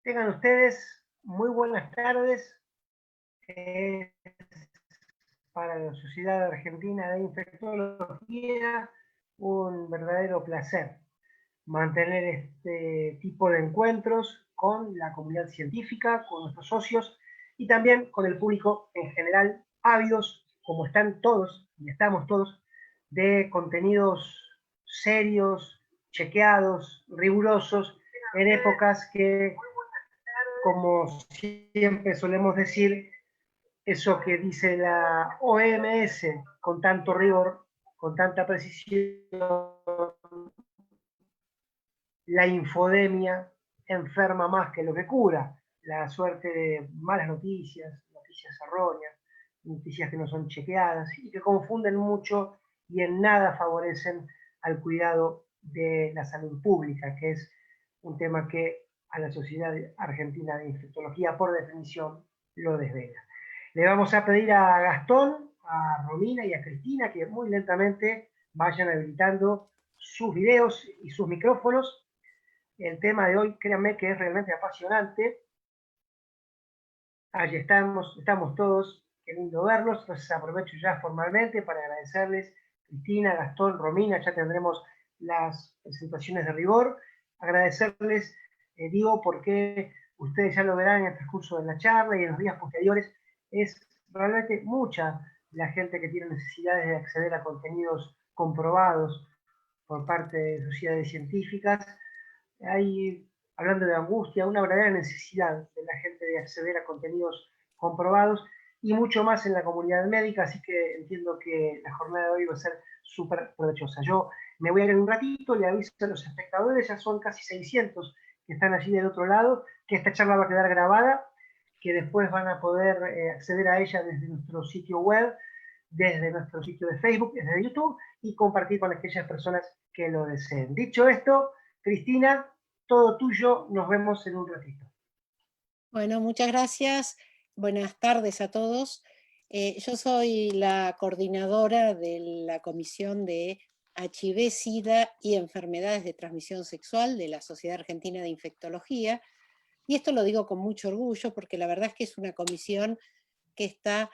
Tengan ustedes muy buenas tardes. Es para la Sociedad Argentina de Infectología un verdadero placer mantener este tipo de encuentros con la comunidad científica, con nuestros socios y también con el público en general, ávidos, como están todos y estamos todos, de contenidos serios, chequeados, rigurosos, en épocas que, como siempre solemos decir, eso que dice la OMS con tanto rigor, con tanta precisión, la infodemia enferma más que lo que cura, la suerte de malas noticias, noticias erróneas, noticias que no son chequeadas y que confunden mucho y en nada favorecen al cuidado de la salud pública, que es un tema que a la Sociedad Argentina de Infectología, por definición, lo desvela. Le vamos a pedir a Gastón, a Romina y a Cristina que muy lentamente vayan habilitando sus videos y sus micrófonos. El tema de hoy, créanme que es realmente apasionante. Allí estamos todos, qué lindo verlos. Entonces aprovecho ya formalmente para agradecerles, Cristina, Gastón, Romina, ya tendremos las presentaciones de rigor. Agradecerles, digo, porque ustedes ya lo verán en el transcurso de la charla y en los días posteriores, es realmente mucha la gente que tiene necesidades de acceder a contenidos comprobados por parte de sociedades científicas. Hay, hablando de angustia, una verdadera necesidad de la gente de acceder a contenidos comprobados y mucho más en la comunidad médica, así que entiendo que la jornada de hoy va a ser súper provechosa. Yo me voy a ir en un ratito, le aviso a los espectadores, ya son casi 600 que están allí del otro lado, que esta charla va a quedar grabada, que después van a poder acceder a ella desde nuestro sitio web, desde nuestro sitio de Facebook, desde YouTube, y compartir con aquellas personas que lo deseen. Dicho esto, Cristina, todo tuyo, nos vemos en un ratito. Bueno, muchas gracias. Buenas tardes a todos. Yo soy la coordinadora de la Comisión de HIV, SIDA y Enfermedades de Transmisión Sexual de la Sociedad Argentina de Infectología. Y esto lo digo con mucho orgullo porque la verdad es que es una comisión que está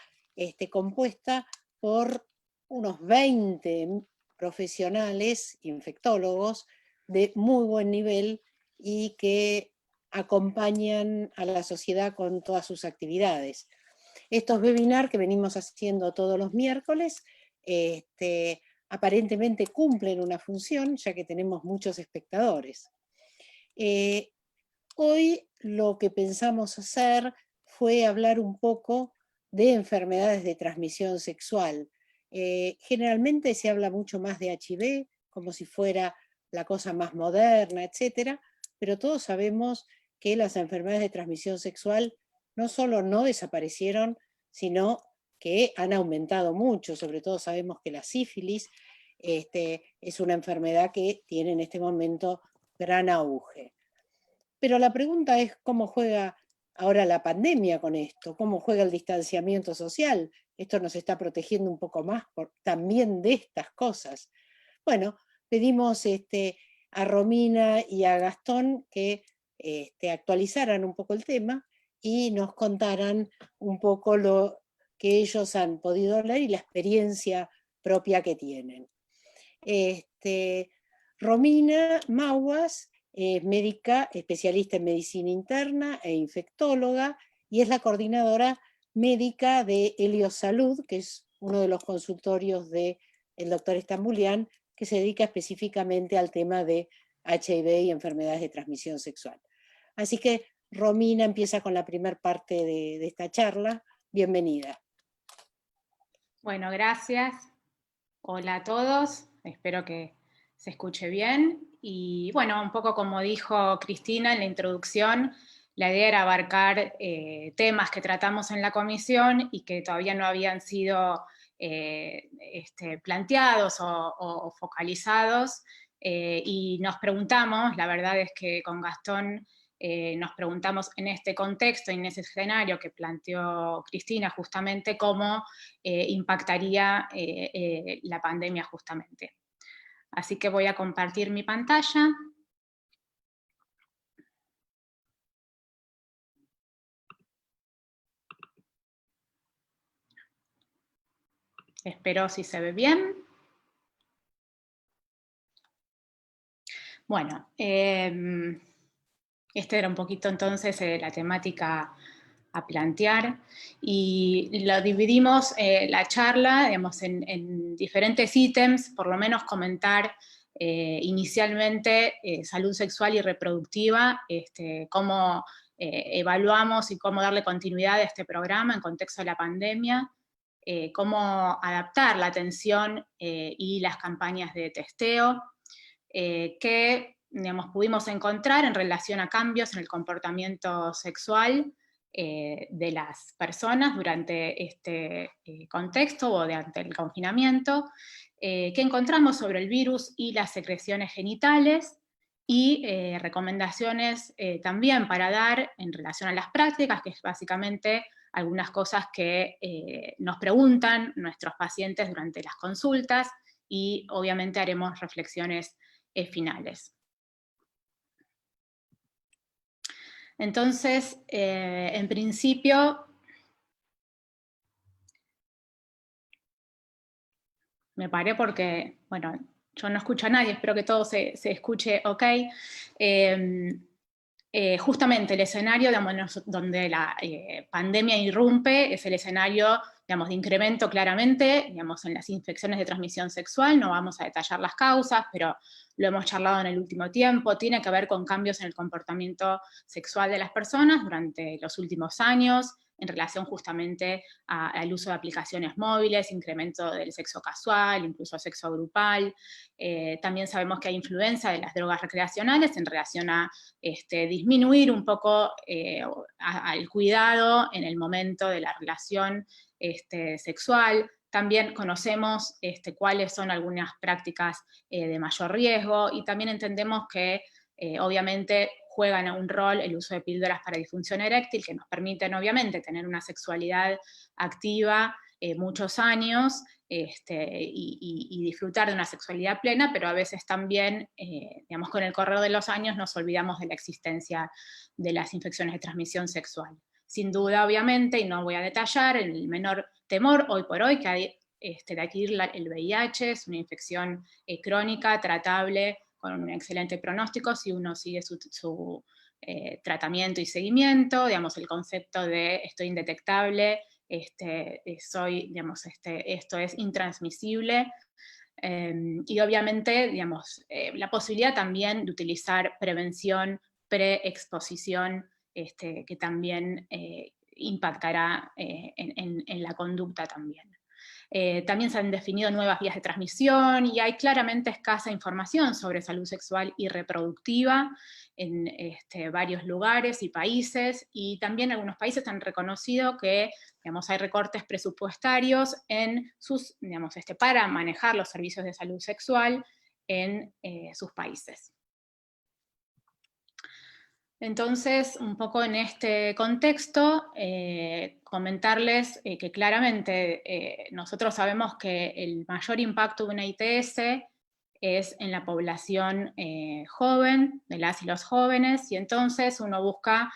compuesta por unos 20 profesionales infectólogos de muy buen nivel y que acompañan a la sociedad con todas sus actividades. Estos webinars que venimos haciendo todos los miércoles, aparentemente cumplen una función, ya que tenemos muchos espectadores. Hoy lo que pensamos hacer fue hablar un poco de enfermedades de transmisión sexual. Generalmente se habla mucho más de HIV, como si fuera la cosa más moderna, etcétera, pero todos sabemos que las enfermedades de transmisión sexual no solo no desaparecieron, sino que han aumentado mucho. Sobre todo sabemos que la sífilis es una enfermedad que tiene en este momento gran auge. Pero la pregunta es cómo juega ahora la pandemia con esto, cómo juega el distanciamiento social. Esto nos está protegiendo un poco más también de estas cosas. Bueno, pedimos a Romina y a Gastón que actualizaran un poco el tema y nos contaran un poco lo que ellos han podido leer y la experiencia propia que tienen. Romina Mauas es médica, especialista en medicina interna e infectóloga, y es la coordinadora médica de Helios Salud, que es uno de los consultorios del doctor Estambulián, que se dedica específicamente al tema de HIV y enfermedades de transmisión sexual. Así que Romina empieza con la primera parte de esta charla. Bienvenida. Bueno, gracias. Hola a todos. Espero que se escuche bien. Y bueno, un poco como dijo Cristina en la introducción, la idea era abarcar temas que tratamos en la comisión y que todavía no habían sido planteados o focalizados. Y nos preguntamos, la verdad es que con Gastón nos preguntamos en este contexto, en ese escenario que planteó Cristina justamente, cómo impactaría la pandemia justamente. Así que voy a compartir mi pantalla. Espero si se ve bien. Bueno, esta era un poquito entonces la temática a plantear, y lo dividimos la charla, digamos, en diferentes ítems, por lo menos comentar inicialmente salud sexual y reproductiva, cómo evaluamos y cómo darle continuidad a este programa en contexto de la pandemia, cómo adaptar la atención y las campañas de testeo, que digamos, pudimos encontrar en relación a cambios en el comportamiento sexual de las personas durante este contexto o durante el confinamiento, que encontramos sobre el virus y las secreciones genitales, y recomendaciones también para dar en relación a las prácticas, que es básicamente algunas cosas que nos preguntan nuestros pacientes durante las consultas, y obviamente haremos reflexiones finales. Entonces, en principio, me paré porque, bueno, yo no escucho a nadie, espero que todo se escuche ok. Justamente el escenario, digamos, donde la pandemia irrumpe es el escenario, digamos, de incremento claramente, digamos, en las infecciones de transmisión sexual. No vamos a detallar las causas, pero lo hemos charlado en el último tiempo. Tiene que ver con cambios en el comportamiento sexual de las personas durante los últimos años, en relación justamente al uso de aplicaciones móviles, incremento del sexo casual, incluso sexo grupal. También sabemos que hay influencia de las drogas recreacionales en relación a disminuir un poco al cuidado en el momento de la relación sexual. También conocemos cuáles son algunas prácticas de mayor riesgo, y también entendemos que obviamente juegan un rol el uso de píldoras para disfunción eréctil, que nos permiten obviamente tener una sexualidad activa muchos años, y disfrutar de una sexualidad plena, pero a veces también, digamos, con el correr de los años nos olvidamos de la existencia de las infecciones de transmisión sexual. Sin duda, obviamente, y no voy a detallar, el menor temor hoy por hoy que hay de adquirir el VIH, es una infección crónica, tratable, con un excelente pronóstico si uno sigue su tratamiento y seguimiento. Digamos, el concepto de estoy indetectable, digamos, esto es intransmisible, y obviamente, digamos, la posibilidad también de utilizar prevención pre-exposición, que también impactará en la conducta también. También se han definido nuevas vías de transmisión, y hay claramente escasa información sobre salud sexual y reproductiva en varios lugares y países, y también algunos países han reconocido que, digamos, hay recortes presupuestarios en sus, digamos, para manejar los servicios de salud sexual en sus países. Entonces, un poco en este contexto, comentarles que claramente nosotros sabemos que el mayor impacto de una ITS es en la población joven, de las y los jóvenes, y entonces uno busca,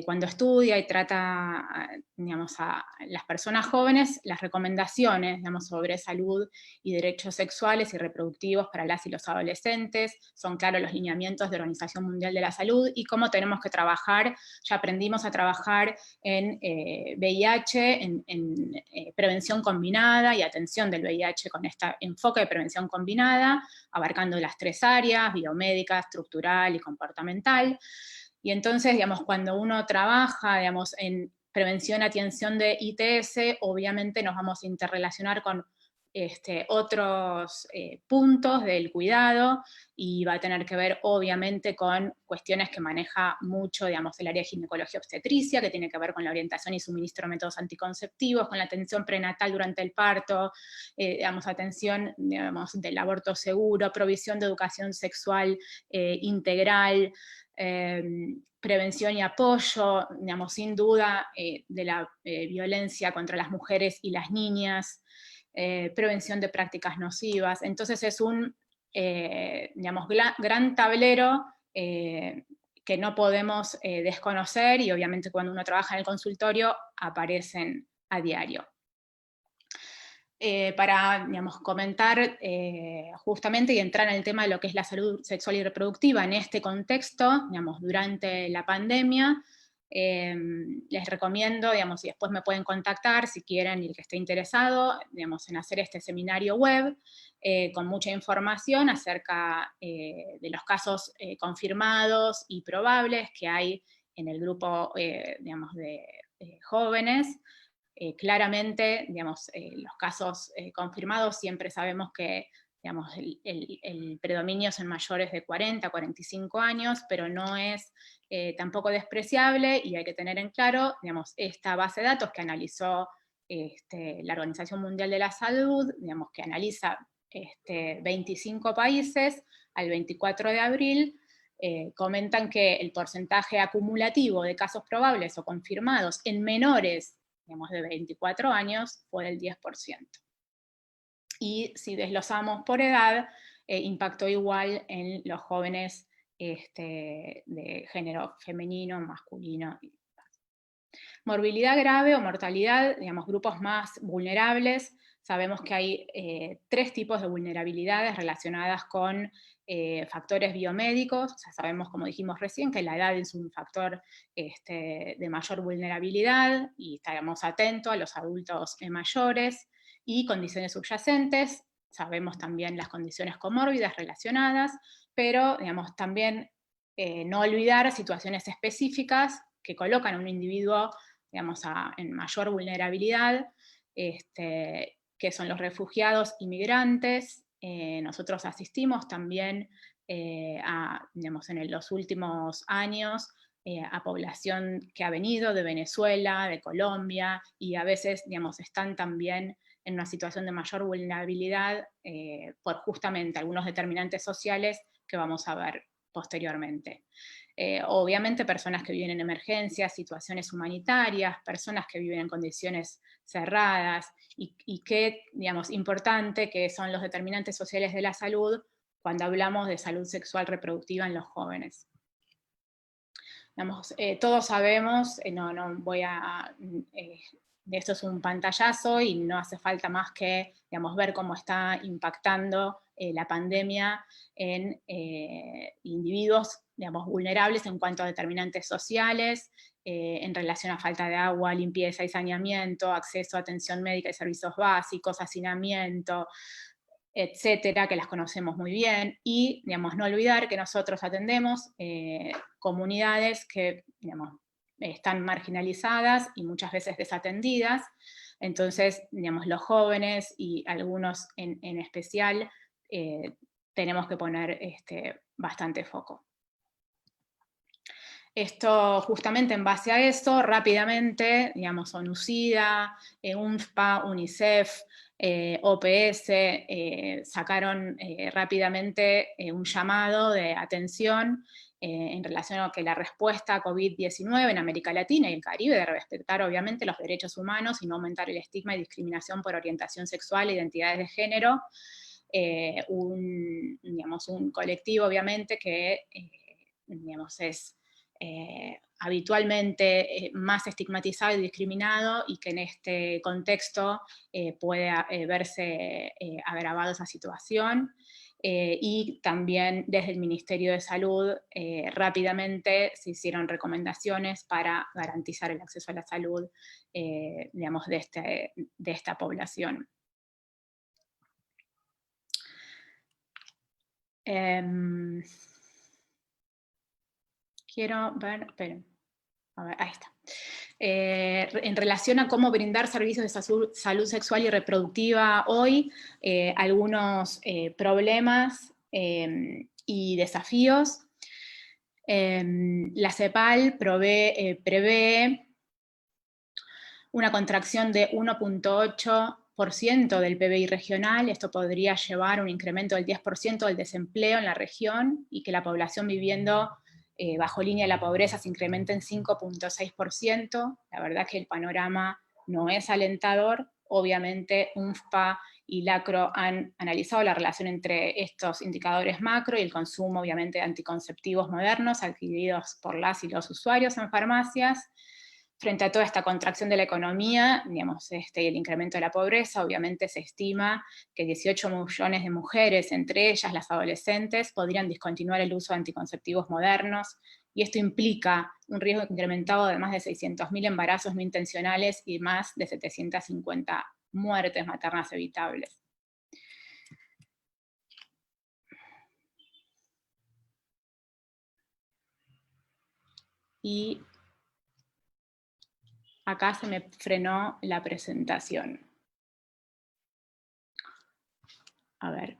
cuando estudia y trata, digamos, a las personas jóvenes, las recomendaciones, digamos, sobre salud y derechos sexuales y reproductivos para las y los adolescentes. Son claros los lineamientos de la Organización Mundial de la Salud y cómo tenemos que trabajar. Ya aprendimos a trabajar en VIH, en prevención combinada y atención del VIH con este enfoque de prevención combinada, abarcando las tres áreas: biomédica, estructural y comportamental. Y entonces, digamos, cuando uno trabaja, digamos, en prevención y atención de ITS, obviamente nos vamos a interrelacionar con otros puntos del cuidado, y va a tener que ver obviamente con cuestiones que maneja mucho, digamos, el área de ginecología obstetricia, que tiene que ver con la orientación y suministro de métodos anticonceptivos, con la atención prenatal durante el parto, digamos, atención, digamos, del aborto seguro, provisión de educación sexual integral, prevención y apoyo, digamos, sin duda, de la violencia contra las mujeres y las niñas, prevención de prácticas nocivas. Entonces es un, digamos, gran tablero que no podemos desconocer, y obviamente cuando uno trabaja en el consultorio aparecen a diario. para, digamos, comentar justamente y entrar en el tema de lo que es la salud sexual y reproductiva en este contexto, digamos, durante la pandemia. Les recomiendo, digamos, y después me pueden contactar si quieren y el que esté interesado, digamos, en hacer este seminario web con mucha información acerca de los casos confirmados y probables que hay en el grupo, digamos, de jóvenes. Claramente, digamos, los casos confirmados siempre sabemos que, digamos, el predominio son mayores de 40, 45 años, pero no es tampoco despreciable, y hay que tener en claro, digamos, esta base de datos que analizó la Organización Mundial de la Salud, digamos, que analiza 25 países, al 24 de abril, comentan que el porcentaje acumulativo de casos probables o confirmados en menores, digamos, de 24 años fue del 10%. Y si desglosamos por edad, impactó igual en los jóvenes de género femenino, masculino. Morbilidad grave o mortalidad, digamos, grupos más vulnerables. Sabemos que hay 3 tipos de vulnerabilidades relacionadas con factores biomédicos. O sea, sabemos, como dijimos recién, que la edad es un factor de mayor vulnerabilidad, y estaremos atentos a los adultos mayores, y condiciones subyacentes. Sabemos también las condiciones comórbidas relacionadas, pero, digamos, también no olvidar situaciones específicas que colocan a un individuo, digamos, en mayor vulnerabilidad, que son los refugiados y migrantes. Nosotros asistimos también digamos, en los últimos años a población que ha venido de Venezuela, de Colombia, y a veces, digamos, están también en una situación de mayor vulnerabilidad por justamente algunos determinantes sociales que vamos a ver posteriormente. Obviamente personas que viven en emergencias, situaciones humanitarias, personas que viven en condiciones cerradas, y que, digamos, importante que son los determinantes sociales de la salud cuando hablamos de salud sexual reproductiva en los jóvenes. Digamos, todos sabemos, no voy a... esto es un pantallazo y no hace falta más que, digamos, ver cómo está impactando la pandemia en individuos, digamos, vulnerables en cuanto a determinantes sociales, en relación a falta de agua, limpieza y saneamiento, acceso a atención médica y servicios básicos, hacinamiento, etcétera, que las conocemos muy bien, y, digamos, no olvidar que nosotros atendemos comunidades que, digamos, están marginalizadas y muchas veces desatendidas. Entonces, digamos, los jóvenes y algunos en especial tenemos que poner bastante foco. Esto, justamente en base a eso, rápidamente, digamos, ONU-SIDA, UNFPA, UNICEF, OPS, sacaron rápidamente un llamado de atención en relación a que la respuesta a COVID-19 en América Latina y el Caribe debe respetar obviamente los derechos humanos y no aumentar el estigma y discriminación por orientación sexual e identidades de género. Digamos, un colectivo obviamente que digamos, es habitualmente más estigmatizado y discriminado, y que en este contexto puede verse agravada esa situación. Y también desde el Ministerio de Salud rápidamente se hicieron recomendaciones para garantizar el acceso a la salud, digamos, de esta población. Quiero ver, esperen, a ver, ahí está. En relación a cómo brindar servicios de salud sexual y reproductiva hoy, algunos problemas y desafíos. La CEPAL prevé una contracción de 1.8% del PBI regional. Esto podría llevar a un incremento del 10% del desempleo en la región, y que la población viviendo bajo línea de la pobreza se incrementa en 5.6%. La verdad que el panorama no es alentador. Obviamente UNFPA y LACRO han analizado la relación entre estos indicadores macro y el consumo, obviamente, de anticonceptivos modernos adquiridos por las y los usuarios en farmacias. Frente a toda esta contracción de la economía, digamos, y el incremento de la pobreza, obviamente se estima que 18 millones de mujeres, entre ellas las adolescentes, podrían discontinuar el uso de anticonceptivos modernos, y esto implica un riesgo incrementado de más de 600.000 embarazos no intencionales y más de 750 muertes maternas evitables. Y acá se me frenó la presentación. A ver.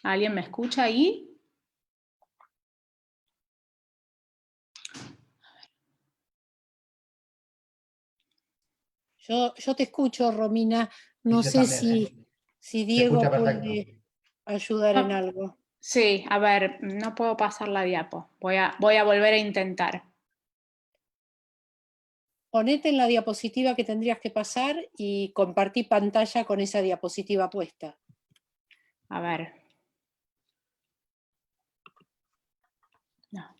¿Alguien me escucha ahí? Yo te escucho, Romina. No yo sé también, si Diego escucha perfecto. puede ayudar en algo. Sí, a ver, no puedo pasar la diapo. Voy a volver a intentar. Ponete en la diapositiva que tendrías que pasar y compartí pantalla con esa diapositiva puesta. A ver. No.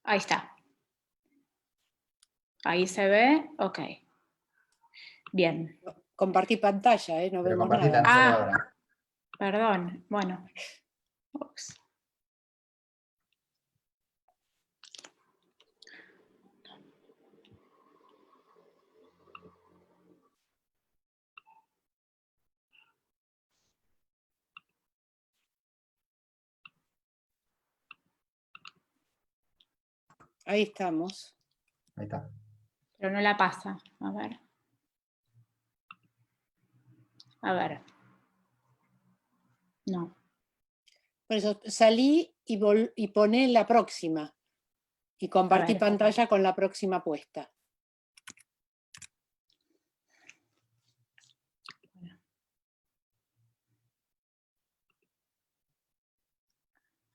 Ahí está. Ahí se ve, ok. Bien. Compartí pantalla, no Pero vemos compartita, nada. no se ve ahora. Perdón, bueno. Ups. Ahí estamos. Ahí está. Pero no la pasa. A ver. A ver. No. Por eso salí y poné la próxima. Y compartí pantalla con la próxima puesta.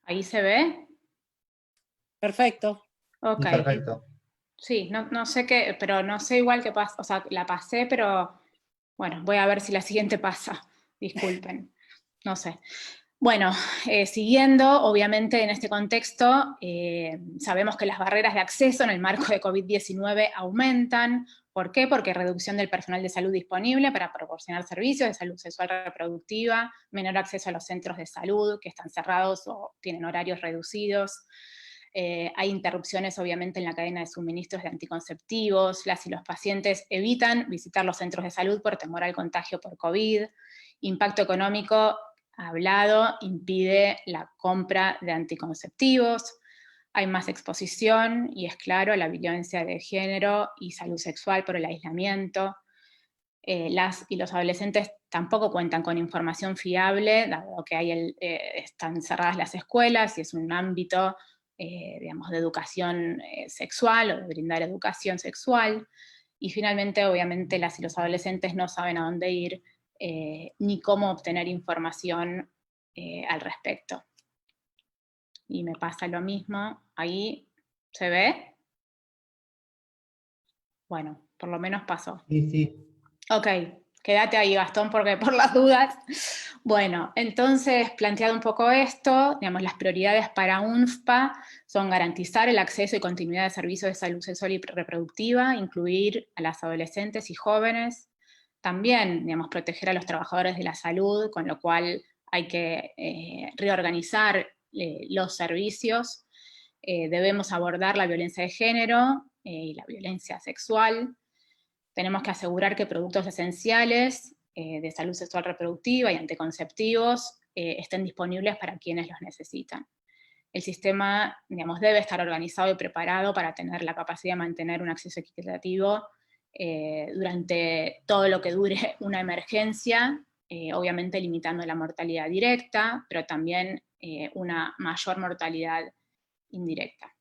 ¿Ahí se ve? Perfecto. Ok. Perfecto. Sí, no sé qué, pero no sé igual qué pasa. O sea, la pasé, pero bueno, voy a ver si la siguiente pasa. Disculpen. No sé. Bueno, siguiendo, obviamente en este contexto, sabemos que las barreras de acceso en el marco de COVID-19 aumentan. ¿Por qué? Porque reducción del personal de salud disponible para proporcionar servicios de salud sexual reproductiva, menor acceso a los centros de salud que están cerrados o tienen horarios reducidos. Hay interrupciones, obviamente, en la cadena de suministros de anticonceptivos. Las y los pacientes evitan visitar los centros de salud por temor al contagio por COVID. Impacto económico hablado impide la compra de anticonceptivos, hay más exposición, y es claro, a la violencia de género y salud sexual por el aislamiento. Las y los adolescentes tampoco cuentan con información fiable, dado que están cerradas las escuelas y es un ámbito, digamos, de educación sexual o de brindar educación sexual. Y finalmente, obviamente, las y los adolescentes no saben a dónde ir, ni cómo obtener información al respecto. Y me pasa lo mismo, ahí se ve. Bueno, por lo menos pasó. Sí. Ok, quédate ahí, Gastón, porque por las dudas. Bueno, entonces, planteado un poco esto, digamos, las prioridades para UNFPA son garantizar el acceso y continuidad de servicios de salud sexual y reproductiva, incluir a las adolescentes y jóvenes, también, digamos, proteger a los trabajadores de la salud, con lo cual hay que reorganizar los servicios. Debemos abordar la violencia de género y la violencia sexual. Tenemos que asegurar que productos esenciales de salud sexual reproductiva y anticonceptivos estén disponibles para quienes los necesitan. El sistema, digamos, debe estar organizado y preparado para tener la capacidad de mantener un acceso equitativo durante todo lo que dure una emergencia, obviamente limitando la mortalidad directa, pero también una mayor mortalidad indirecta.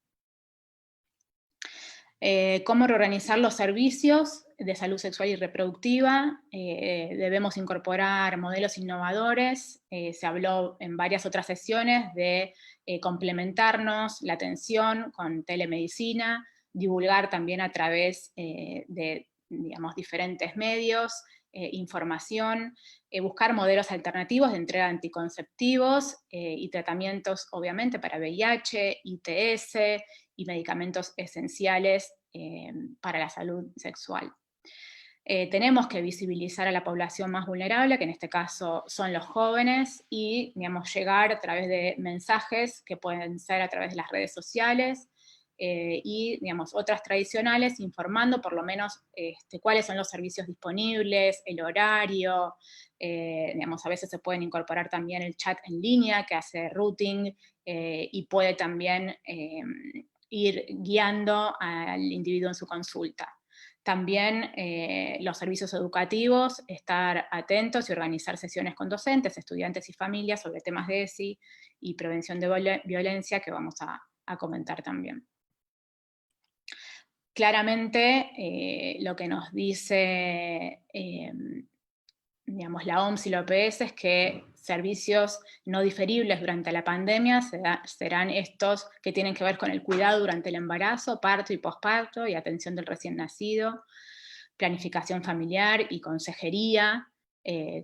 ¿Cómo reorganizar los servicios de salud sexual y reproductiva? Debemos incorporar modelos innovadores. Se habló en varias otras sesiones de complementarnos la atención con telemedicina, divulgar también a través de, digamos, diferentes medios, información, buscar modelos alternativos de entrega de anticonceptivos y tratamientos, obviamente, para VIH, ITS y medicamentos esenciales para la salud sexual. Tenemos que visibilizar a la población más vulnerable, que en este caso son los jóvenes, y, digamos, llegar a través de mensajes que pueden ser a través de las redes sociales, y, digamos, otras tradicionales, informando por lo menos cuáles son los servicios disponibles, el horario, digamos, a veces se pueden incorporar también el chat en línea que hace routing y puede también ir guiando al individuo en su consulta. También los servicios educativos, estar atentos y organizar sesiones con docentes, estudiantes y familias sobre temas de ESI y prevención de violencia que vamos a comentar también. Claramente, lo que nos dice digamos, la OMS y la OPS es que servicios no diferibles durante la pandemia serán estos que tienen que ver con el cuidado durante el embarazo, parto y posparto, y atención del recién nacido, planificación familiar y consejería,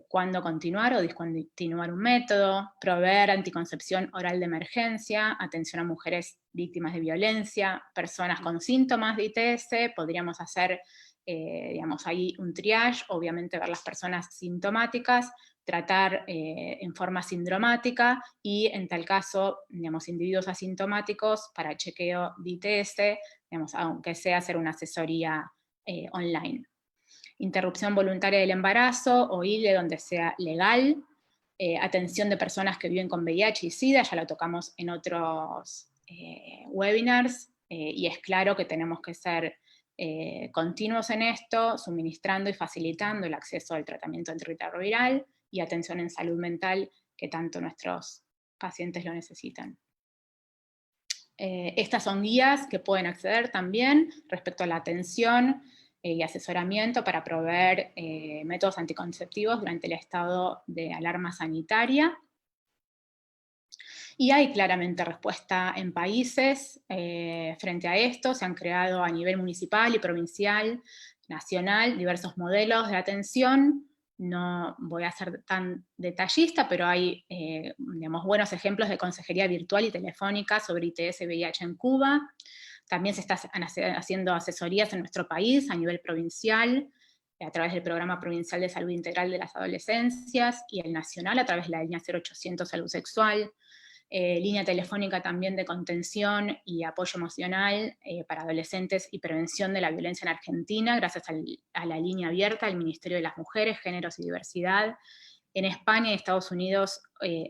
cuándo continuar o discontinuar un método, proveer anticoncepción oral de emergencia, atención a mujeres víctimas de violencia, personas con síntomas de ITS, podríamos hacer, digamos, ahí un triage, obviamente ver las personas sintomáticas, tratar en forma sindromática, y en tal caso, digamos, individuos asintomáticos para chequeo de ITS, digamos, aunque sea hacer una asesoría online. Interrupción voluntaria del embarazo o ILE donde sea legal, atención de personas que viven con VIH y SIDA, ya lo tocamos en otros webinars, y es claro que tenemos que ser continuos en esto, suministrando y facilitando el acceso al tratamiento antirretroviral y atención en salud mental que tanto nuestros pacientes lo necesitan. Estas son guías que pueden acceder también respecto a la atención y asesoramiento para proveer métodos anticonceptivos durante el estado de alarma sanitaria. Y hay claramente respuesta en países frente a esto. Se han creado a nivel municipal y provincial, nacional, diversos modelos de atención. No voy a ser tan detallista, pero hay digamos, buenos ejemplos de consejería virtual y telefónica sobre ITS y VIH en Cuba. También se están haciendo asesorías en nuestro país a nivel provincial, a través del Programa Provincial de Salud Integral de las Adolescencias, y el nacional a través de la línea 0800 Salud Sexual, línea telefónica también de contención y apoyo emocional para adolescentes y prevención de la violencia en Argentina, gracias a la línea abierta del Ministerio de las Mujeres, Géneros y Diversidad. En España y Estados Unidos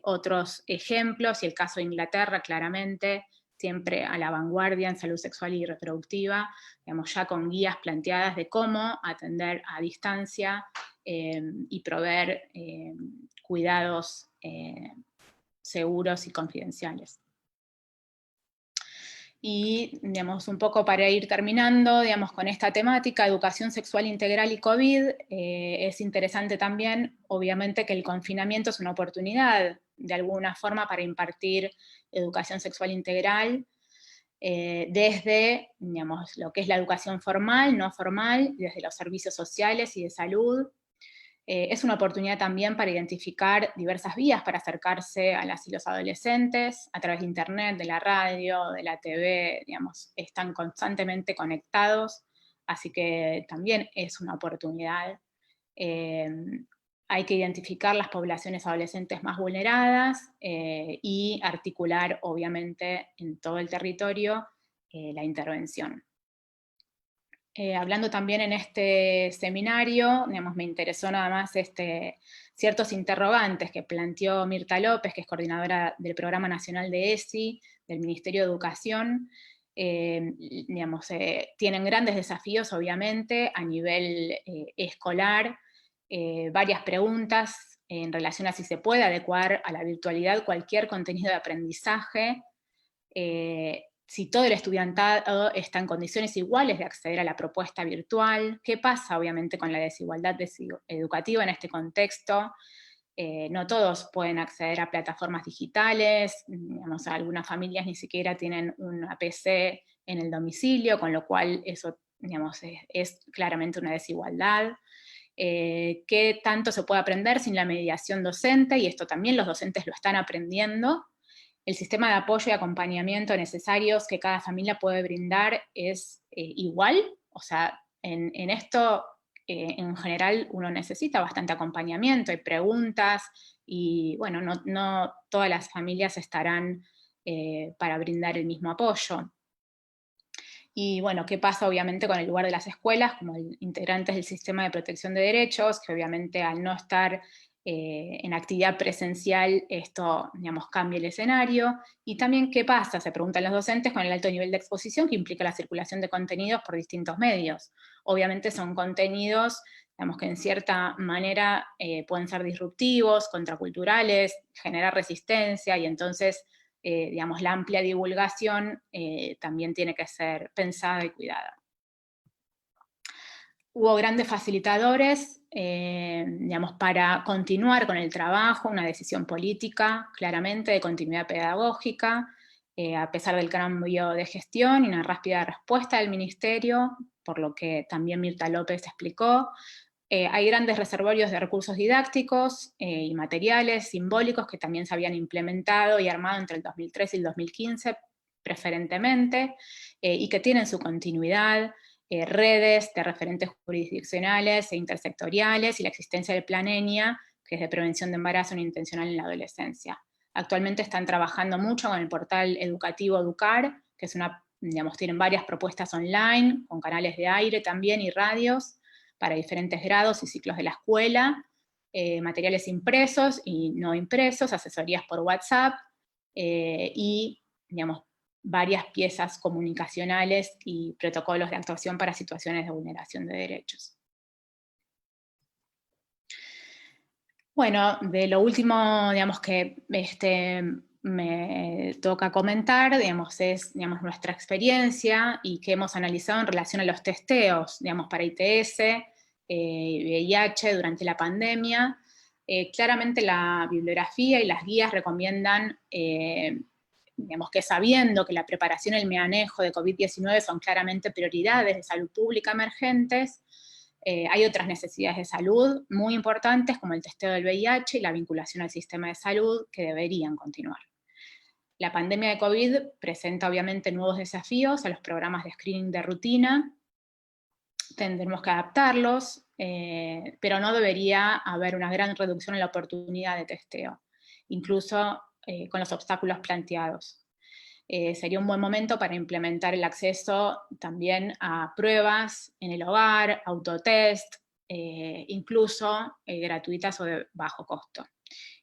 otros ejemplos, y el caso de Inglaterra claramente, siempre a la vanguardia en salud sexual y reproductiva, digamos, ya con guías planteadas de cómo atender a distancia y proveer cuidados seguros y confidenciales. Y, digamos, un poco para ir terminando, digamos, con esta temática, educación sexual integral y COVID, es interesante también, obviamente, que el confinamiento es una oportunidad, de alguna forma, para impartir educación sexual integral, desde, digamos, lo que es la educación formal, no formal, desde los servicios sociales y de salud. Es una oportunidad también para identificar diversas vías para acercarse a las y los adolescentes, a través de internet, de la radio, de la TV, digamos, están constantemente conectados, así que también es una oportunidad. Hay que identificar las poblaciones adolescentes más vulneradas y articular, obviamente, en todo el territorio la intervención. Hablando también en este seminario, digamos, me interesó nada más ciertos interrogantes que planteó Mirta López, que es coordinadora del Programa Nacional de ESI, del Ministerio de Educación. Digamos, tienen grandes desafíos, obviamente, a nivel escolar, varias preguntas en relación a si se puede adecuar a la virtualidad cualquier contenido de aprendizaje, si todo el estudiantado está en condiciones iguales de acceder a la propuesta virtual, qué pasa obviamente con la desigualdad educativa en este contexto. No todos pueden acceder a plataformas digitales, digamos, algunas familias ni siquiera tienen una PC en el domicilio, con lo cual eso, digamos, es claramente una desigualdad. ¿Qué tanto se puede aprender sin la mediación docente? Y esto también los docentes lo están aprendiendo. El sistema de apoyo y acompañamiento necesarios que cada familia puede brindar es igual, o sea, en esto en general uno necesita bastante acompañamiento, hay preguntas, y bueno, no todas las familias estarán para brindar el mismo apoyo. Y bueno, ¿qué pasa obviamente con el lugar de las escuelas como integrantes del sistema de protección de derechos? Que obviamente al no estar en actividad presencial, esto, digamos, cambia el escenario. Y también, ¿qué pasa? Se preguntan los docentes con el alto nivel de exposición que implica la circulación de contenidos por distintos medios. Obviamente son contenidos, digamos, que en cierta manera pueden ser disruptivos, contraculturales, generar resistencia, y entonces digamos, la amplia divulgación también tiene que ser pensada y cuidada. Hubo grandes facilitadores, digamos, para continuar con el trabajo, una decisión política, claramente, de continuidad pedagógica, a pesar del cambio de gestión y una rápida respuesta del ministerio, por lo que también Mirta López explicó. Hay grandes reservorios de recursos didácticos y materiales simbólicos que también se habían implementado y armado entre el 2013 y el 2015, preferentemente, y que tienen su continuidad, redes de referentes jurisdiccionales e intersectoriales, y la existencia del Plan ENIA, que es de prevención de embarazo no intencional en la adolescencia. Actualmente están trabajando mucho con el portal educativo Educar, que es digamos, tienen varias propuestas online, con canales de aire también y radios, para diferentes grados y ciclos de la escuela, materiales impresos y no impresos, asesorías por WhatsApp, y, digamos, varias piezas comunicacionales y protocolos de actuación para situaciones de vulneración de derechos. Bueno, de lo último, digamos, que me toca comentar, digamos, es, digamos, nuestra experiencia y que hemos analizado en relación a los testeos, digamos, para ITS, VIH durante la pandemia. Claramente la bibliografía y las guías recomiendan, digamos, que sabiendo que la preparación y el manejo de COVID-19 son claramente prioridades de salud pública emergentes, hay otras necesidades de salud muy importantes, como el testeo del VIH y la vinculación al sistema de salud, que deberían continuar. La pandemia de COVID presenta obviamente nuevos desafíos a los programas de screening de rutina. Tendremos que adaptarlos, pero no debería haber una gran reducción en la oportunidad de testeo, incluso con los obstáculos planteados. Sería un buen momento para implementar el acceso también a pruebas en el hogar, autotest, incluso gratuitas o de bajo costo.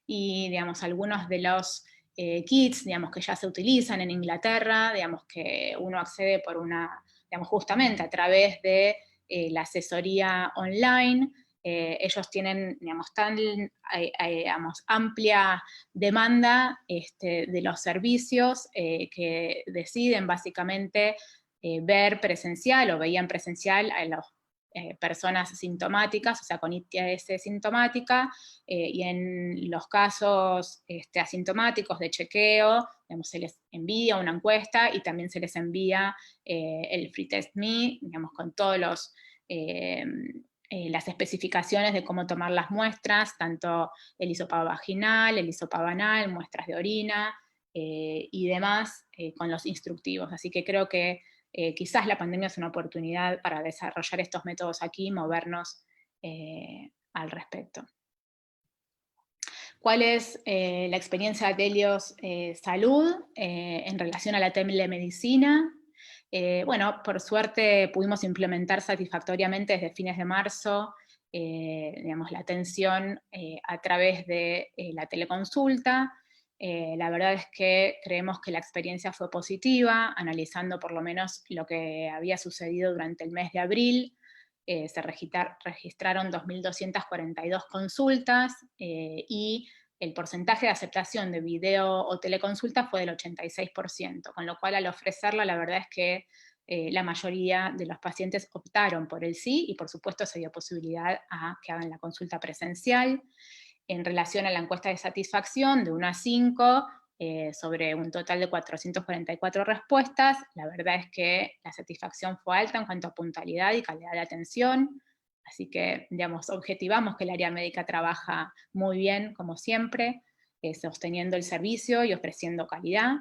Y, digamos, algunos de los kits, digamos, que ya se utilizan en Inglaterra, digamos, que uno accede por digamos, justamente a través de la asesoría online. Ellos tienen, digamos, digamos, amplia demanda de los servicios que deciden básicamente ver presencial o veían presencial a las personas sintomáticas, o sea, con ITS sintomática, y en los casos asintomáticos de chequeo, digamos, se les envía una encuesta y también se les envía el Free Test Me, digamos, con todos los las especificaciones de cómo tomar las muestras, tanto el hisopado vaginal, el hisopado anal, muestras de orina y demás, con los instructivos. Así que creo que quizás la pandemia es una oportunidad para desarrollar estos métodos aquí y movernos al respecto. ¿Cuál es la experiencia de Helios Salud en relación a la telemedicina? Bueno, por suerte pudimos implementar satisfactoriamente desde fines de marzo, digamos, la atención a través de la teleconsulta. La verdad es que creemos que la experiencia fue positiva, analizando por lo menos lo que había sucedido durante el mes de abril. Se registraron 2.242 consultas y el porcentaje de aceptación de video o teleconsulta fue del 86%, con lo cual al ofrecerla la verdad es que la mayoría de los pacientes optaron por el sí, y por supuesto se dio posibilidad a que hagan la consulta presencial. En relación a la encuesta de satisfacción, de 1 a 5, sobre un total de 444 respuestas. La verdad es que la satisfacción fue alta en cuanto a puntualidad y calidad de atención, así que, digamos, objetivamos que el área médica trabaja muy bien, como siempre, sosteniendo el servicio y ofreciendo calidad.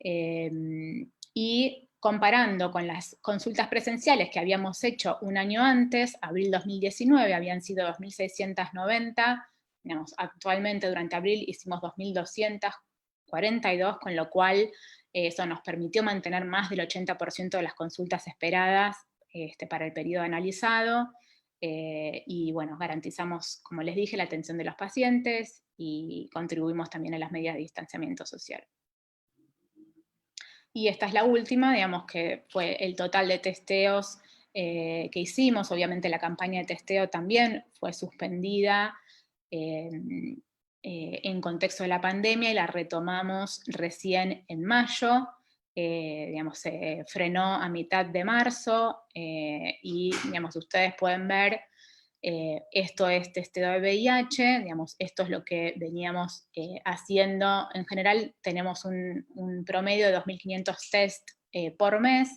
Y comparando con las consultas presenciales que habíamos hecho un año antes, abril 2019, habían sido 2.690, digamos, actualmente durante abril hicimos 2.242, con lo cual eso nos permitió mantener más del 80% de las consultas esperadas para el periodo analizado, y bueno, garantizamos, como les dije, la atención de los pacientes y contribuimos también a las medidas de distanciamiento social. Y esta es la última, digamos, que fue el total de testeos que hicimos. Obviamente la campaña de testeo también fue suspendida en contexto de la pandemia, y la retomamos recién en mayo. Digamos, se frenó a mitad de marzo, y digamos, ustedes pueden ver, esto es testeo de VIH, digamos, esto es lo que veníamos haciendo. En general tenemos un promedio de 2.500 test por mes.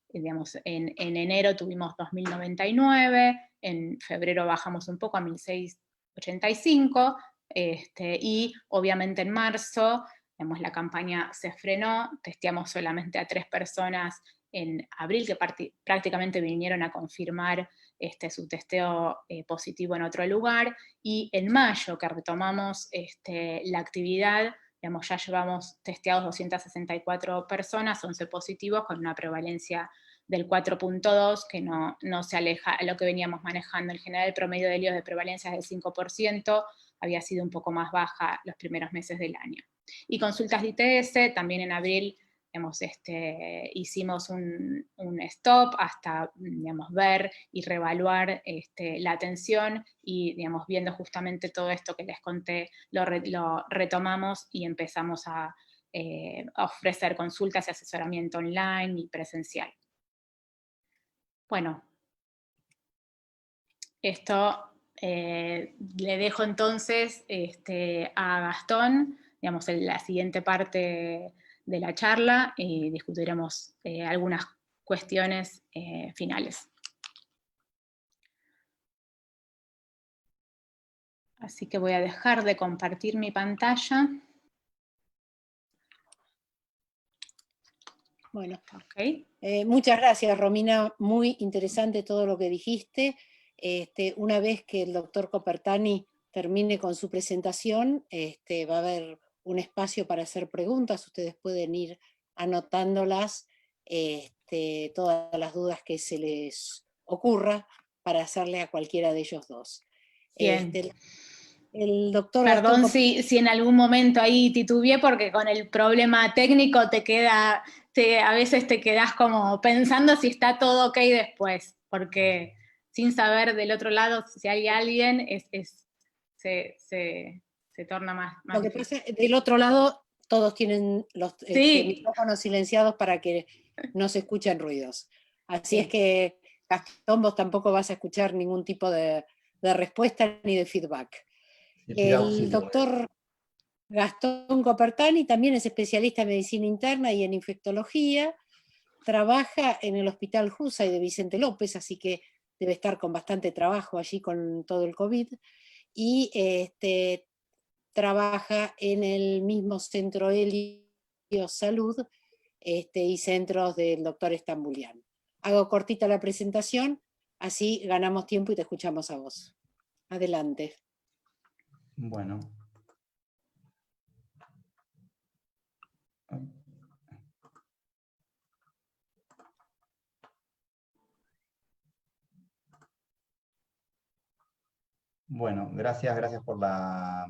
Digamos, en enero tuvimos 2.099, en febrero bajamos un poco a 1.685, y obviamente en marzo, digamos, la campaña se frenó, testeamos solamente a 3 personas en abril, que prácticamente vinieron a confirmar su testeo positivo en otro lugar, y en mayo, que retomamos la actividad, digamos, ya llevamos testeados 264 personas, 11 positivos, con una prevalencia del 4.2, que no se aleja a lo que veníamos manejando. En general, el promedio de líos de prevalencia es del 5%, había sido un poco más baja los primeros meses del año. Y consultas de ITS, también en abril, digamos, hicimos un stop hasta, digamos, ver y reevaluar la atención, y, digamos, viendo justamente todo esto que les conté, lo retomamos y empezamos a ofrecer consultas y asesoramiento online y presencial. Bueno, esto le dejo entonces a Gastón, digamos, en la siguiente parte de la charla, y discutiremos algunas cuestiones finales. Así que voy a dejar de compartir mi pantalla. Bueno, Okay. Muchas gracias, Romina, muy interesante todo lo que dijiste. Una vez que el doctor Copertani termine con su presentación, va a haber un espacio para hacer preguntas. Ustedes pueden ir anotándolas, todas las dudas que se les ocurra, para hacerle a cualquiera de ellos dos. Bien. El doctor Perdón Gastón si en algún momento ahí titubeé, porque con el problema técnico a veces te quedás como pensando si está todo ok después, porque sin saber del otro lado si hay alguien, se torna más Lo que difícil. pasa, del otro lado, todos tienen los Sí. micrófonos silenciados para que no se escuchen ruidos. Así Sí. es que, Gastón, vos tampoco vas a escuchar ningún tipo de respuesta ni de feedback. El doctor Gastón Copertani también es especialista en medicina interna y en infectología. Trabaja en el Hospital Jusay de Vicente López, así que debe estar con bastante trabajo allí con todo el COVID. Y trabaja en el mismo Centro Helio Salud y centros del doctor Estambulián. Hago cortita la presentación, así ganamos tiempo y te escuchamos a vos. Adelante. Bueno. Bueno, gracias por la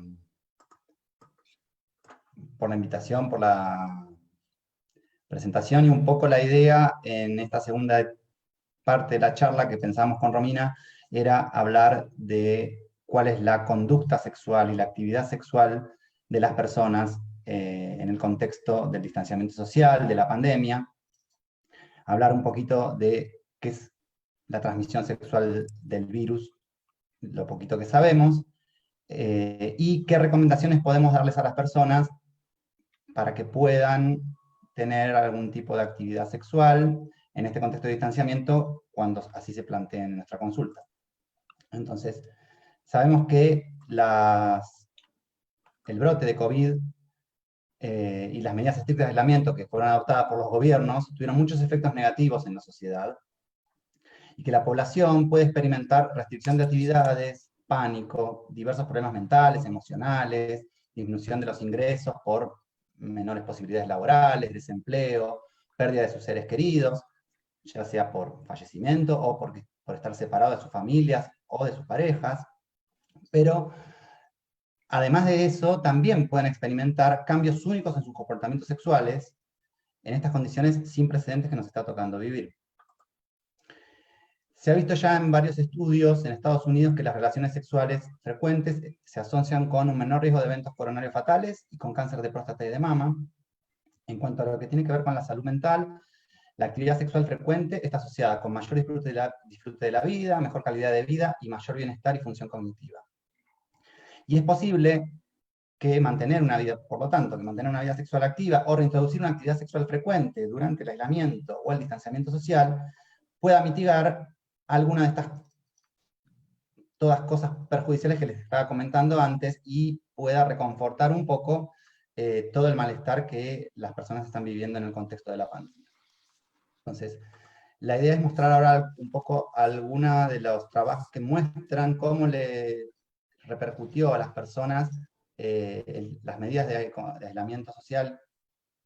invitación, por la presentación, y un poco la idea en esta segunda parte de la charla que pensamos con Romina era hablar de cuál es la conducta sexual y la actividad sexual de las personas en el contexto del distanciamiento social, de la pandemia, hablar un poquito de qué es la transmisión sexual del virus, lo poquito que sabemos, y qué recomendaciones podemos darles a las personas para que puedan tener algún tipo de actividad sexual en este contexto de distanciamiento, cuando así se plantea en nuestra consulta. Entonces, sabemos que el brote de COVID y las medidas estrictas de aislamiento que fueron adoptadas por los gobiernos tuvieron muchos efectos negativos en la sociedad, y que la población puede experimentar restricción de actividades, pánico, diversos problemas mentales, emocionales, disminución de los ingresos por menores posibilidades laborales, desempleo, pérdida de sus seres queridos, ya sea por fallecimiento o por estar separados de sus familias o de sus parejas. Pero además de eso, también pueden experimentar cambios únicos en sus comportamientos sexuales en estas condiciones sin precedentes que nos está tocando vivir. Se ha visto ya en varios estudios en Estados Unidos que las relaciones sexuales frecuentes se asocian con un menor riesgo de eventos coronarios fatales y con cáncer de próstata y de mama. En cuanto a lo que tiene que ver con la salud mental, la actividad sexual frecuente está asociada con mayor disfrute de la vida, mejor calidad de vida y mayor bienestar y función cognitiva. Y es posible que mantener una vida, por lo tanto, que mantener una vida sexual activa o reintroducir una actividad sexual frecuente durante el aislamiento o el distanciamiento social pueda mitigar alguna de estas todas cosas perjudiciales que les estaba comentando antes, y pueda reconfortar un poco todo el malestar que las personas están viviendo en el contexto de la pandemia. Entonces, la idea es mostrar ahora un poco algunos de los trabajos que muestran cómo le repercutió a las personas las medidas de aislamiento social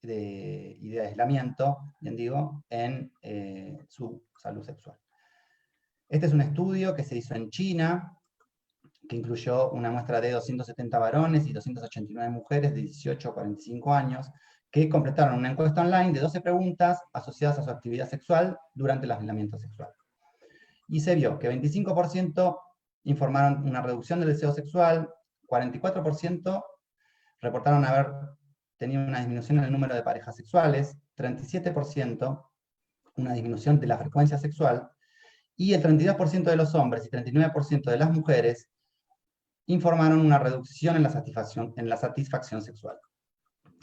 y de aislamiento, bien digo, en su salud sexual. Este es un estudio que se hizo en China, que incluyó una muestra de 270 varones y 289 mujeres de 18 a 45 años, que completaron una encuesta online de 12 preguntas asociadas a su actividad sexual durante el aislamiento sexual. Y se vio que 25% informaron una reducción del deseo sexual, 44% reportaron haber tenido una disminución en el número de parejas sexuales, 37% una disminución de la frecuencia sexual, y el 32% de los hombres y 39% de las mujeres informaron una reducción en la satisfacción sexual.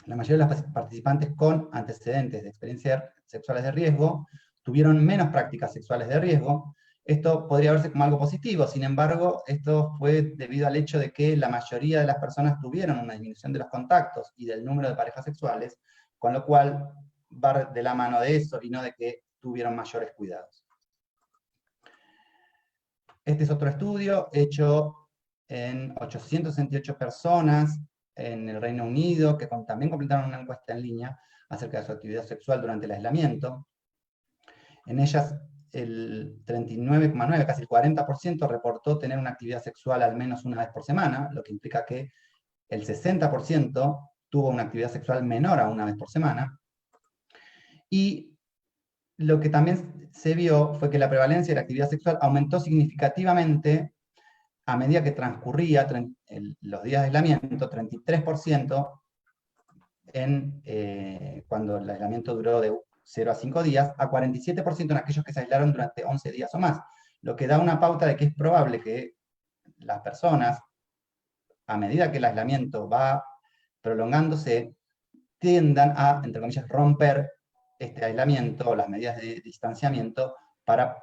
La mayoría de los participantes con antecedentes de experiencias sexuales de riesgo tuvieron menos prácticas sexuales de riesgo. Esto podría verse como algo positivo, sin embargo, esto fue debido al hecho de que la mayoría de las personas tuvieron una disminución de los contactos y del número de parejas sexuales, con lo cual va de la mano de eso y no de que tuvieron mayores cuidados. Este es otro estudio hecho en 868 personas en el Reino Unido, que también completaron una encuesta en línea acerca de su actividad sexual durante el aislamiento. En ellas, el 39,9%, casi el 40%, reportó tener una actividad sexual al menos una vez por semana, lo que implica que el 60% tuvo una actividad sexual menor a una vez por semana. Y lo que también se vio fue que la prevalencia de la actividad sexual aumentó significativamente a medida que transcurría los días de aislamiento, 33% cuando el aislamiento duró de 0 a 5 días, a 47% en aquellos que se aislaron durante 11 días o más, lo que da una pauta de que es probable que las personas, a medida que el aislamiento va prolongándose, tiendan a, entre comillas, romper este aislamiento o las medidas de distanciamiento para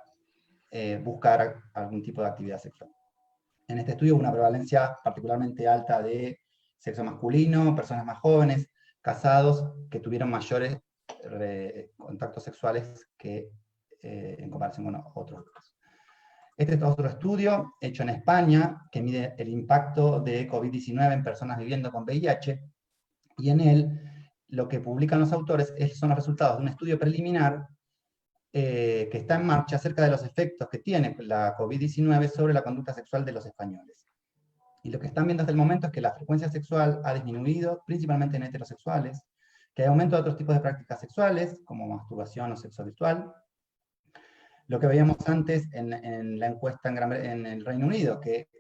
buscar algún tipo de actividad sexual. En este estudio hubo una prevalencia particularmente alta de sexo masculino, personas más jóvenes, casados, que tuvieron mayores contactos sexuales que en comparación con otros grupos. Este es otro estudio hecho en España, que mide el impacto de COVID-19 en personas viviendo con VIH, y en él lo que publican los autores son los resultados de un estudio preliminar que está en marcha acerca de los efectos que tiene la COVID-19 sobre la conducta sexual de los españoles. Y lo que están viendo hasta el momento es que la frecuencia sexual ha disminuido, principalmente en heterosexuales, que hay aumento de otros tipos de prácticas sexuales, como masturbación o sexo virtual. Lo que veíamos antes en la encuesta en el Reino Unido, que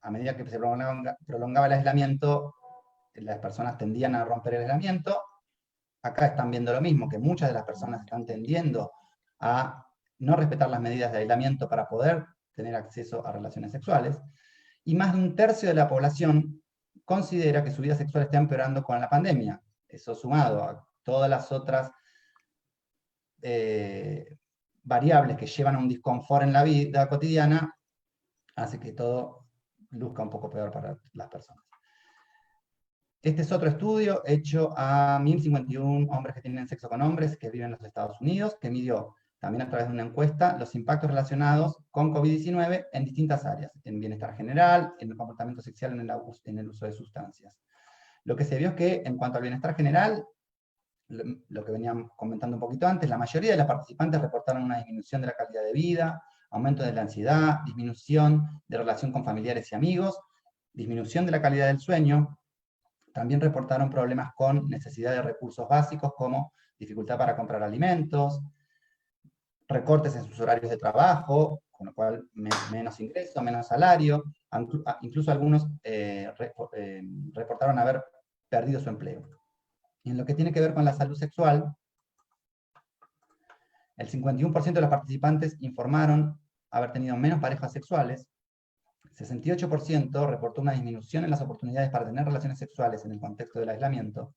a medida que se prolongaba el aislamiento, las personas tendían a romper el aislamiento. Acá están viendo lo mismo, que muchas de las personas están tendiendo a no respetar las medidas de aislamiento para poder tener acceso a relaciones sexuales, y más de un tercio de la población considera que su vida sexual está empeorando con la pandemia. Eso sumado a todas las otras variables que llevan a un disconfort en la vida cotidiana, hace que todo luzca un poco peor para las personas. Este es otro estudio hecho a 1051 hombres que tienen sexo con hombres que viven en los Estados Unidos, que midió también a través de una encuesta los impactos relacionados con COVID-19 en distintas áreas, en bienestar general, en el comportamiento sexual, en el uso de sustancias. Lo que se vio es que en cuanto al bienestar general, lo que veníamos comentando un poquito antes, la mayoría de las participantes reportaron una disminución de la calidad de vida, aumento de la ansiedad, disminución de relación con familiares y amigos, disminución de la calidad del sueño. También reportaron problemas con necesidad de recursos básicos como dificultad para comprar alimentos, recortes en sus horarios de trabajo, con lo cual menos ingreso, menos salario, incluso algunos reportaron haber perdido su empleo. Y en lo que tiene que ver con la salud sexual, el 51% de los participantes informaron haber tenido menos parejas sexuales, 68% reportó una disminución en las oportunidades para tener relaciones sexuales en el contexto del aislamiento.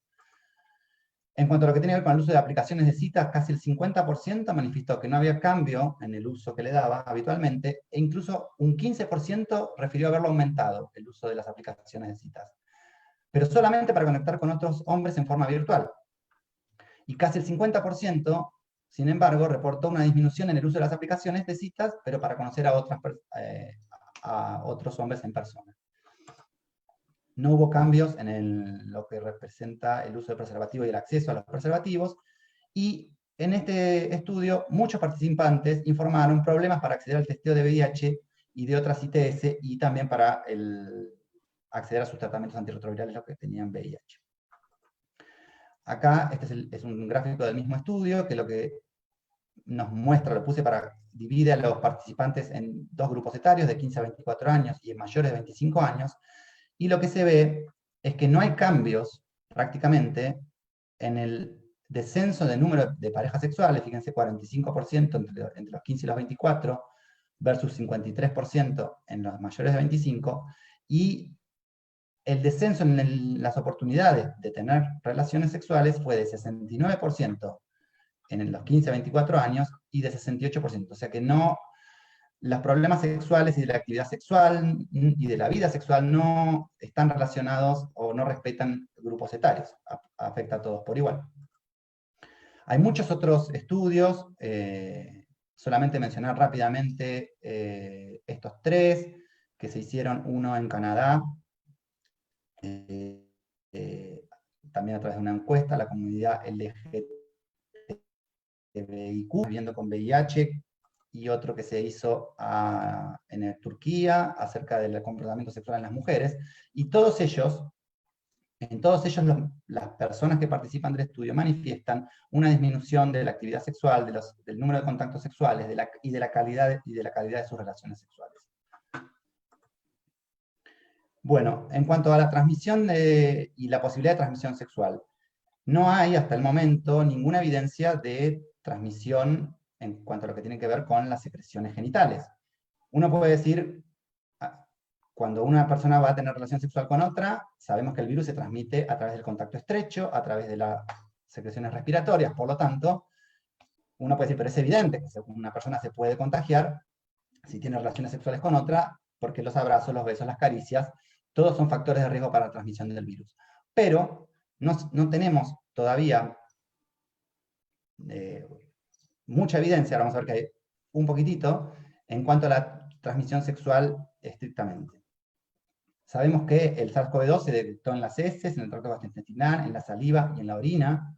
En cuanto a lo que tiene que ver con el uso de aplicaciones de citas, casi el 50% manifestó que no había cambio en el uso que le daba habitualmente, e incluso un 15% refirió haberlo aumentado, el uso de las aplicaciones de citas, pero solamente para conectar con otros hombres en forma virtual. Y casi el 50%, sin embargo, reportó una disminución en el uso de las aplicaciones de citas, pero para conocer a otros hombres en persona. No hubo cambios en lo que representa el uso del preservativo y el acceso a los preservativos, y en este estudio muchos participantes informaron problemas para acceder al testeo de VIH y de otras ITS, y también para acceder a sus tratamientos antirretrovirales, los que tenían VIH. Acá este es un gráfico del mismo estudio, que lo que nos muestra, lo puse para dividir a los participantes en dos grupos etarios, de 15 a 24 años y mayores de 25 años, y lo que se ve es que no hay cambios, prácticamente, en el descenso de número de parejas sexuales. Fíjense, 45% entre los 15 y los 24, versus 53% en los mayores de 25, y el descenso en las oportunidades de tener relaciones sexuales fue de 69% en los 15 a 24 años y de 68%. O sea que no, los problemas sexuales y de la actividad sexual y de la vida sexual no están relacionados o no respetan grupos etarios, afecta a todos por igual. Hay muchos otros estudios, solamente mencionar rápidamente estos tres, que se hicieron, uno en Canadá, también a través de una encuesta, la comunidad LGTBIQ, viviendo con VIH, y otro que se hizo en Turquía, acerca del comportamiento sexual en las mujeres, y en todos ellos las personas que participan del estudio manifiestan una disminución de la actividad sexual, del número de contactos sexuales, y de la calidad de sus relaciones sexuales. Bueno, en cuanto a la transmisión y la posibilidad de transmisión sexual, no hay hasta el momento ninguna evidencia de transmisión en cuanto a lo que tiene que ver con las secreciones genitales. Uno puede decir, cuando una persona va a tener relación sexual con otra, sabemos que el virus se transmite a través del contacto estrecho, a través de las secreciones respiratorias. Por lo tanto, uno puede decir, pero es evidente que una persona se puede contagiar si tiene relaciones sexuales con otra, porque los abrazos, los besos, las caricias, todos son factores de riesgo para la transmisión del virus. Pero no tenemos todavía mucha evidencia, ahora vamos a ver que hay un poquitito, en cuanto a la transmisión sexual estrictamente. Sabemos que el SARS-CoV-2 se detectó en las heces, en el tracto gastrointestinal, en la saliva y en la orina,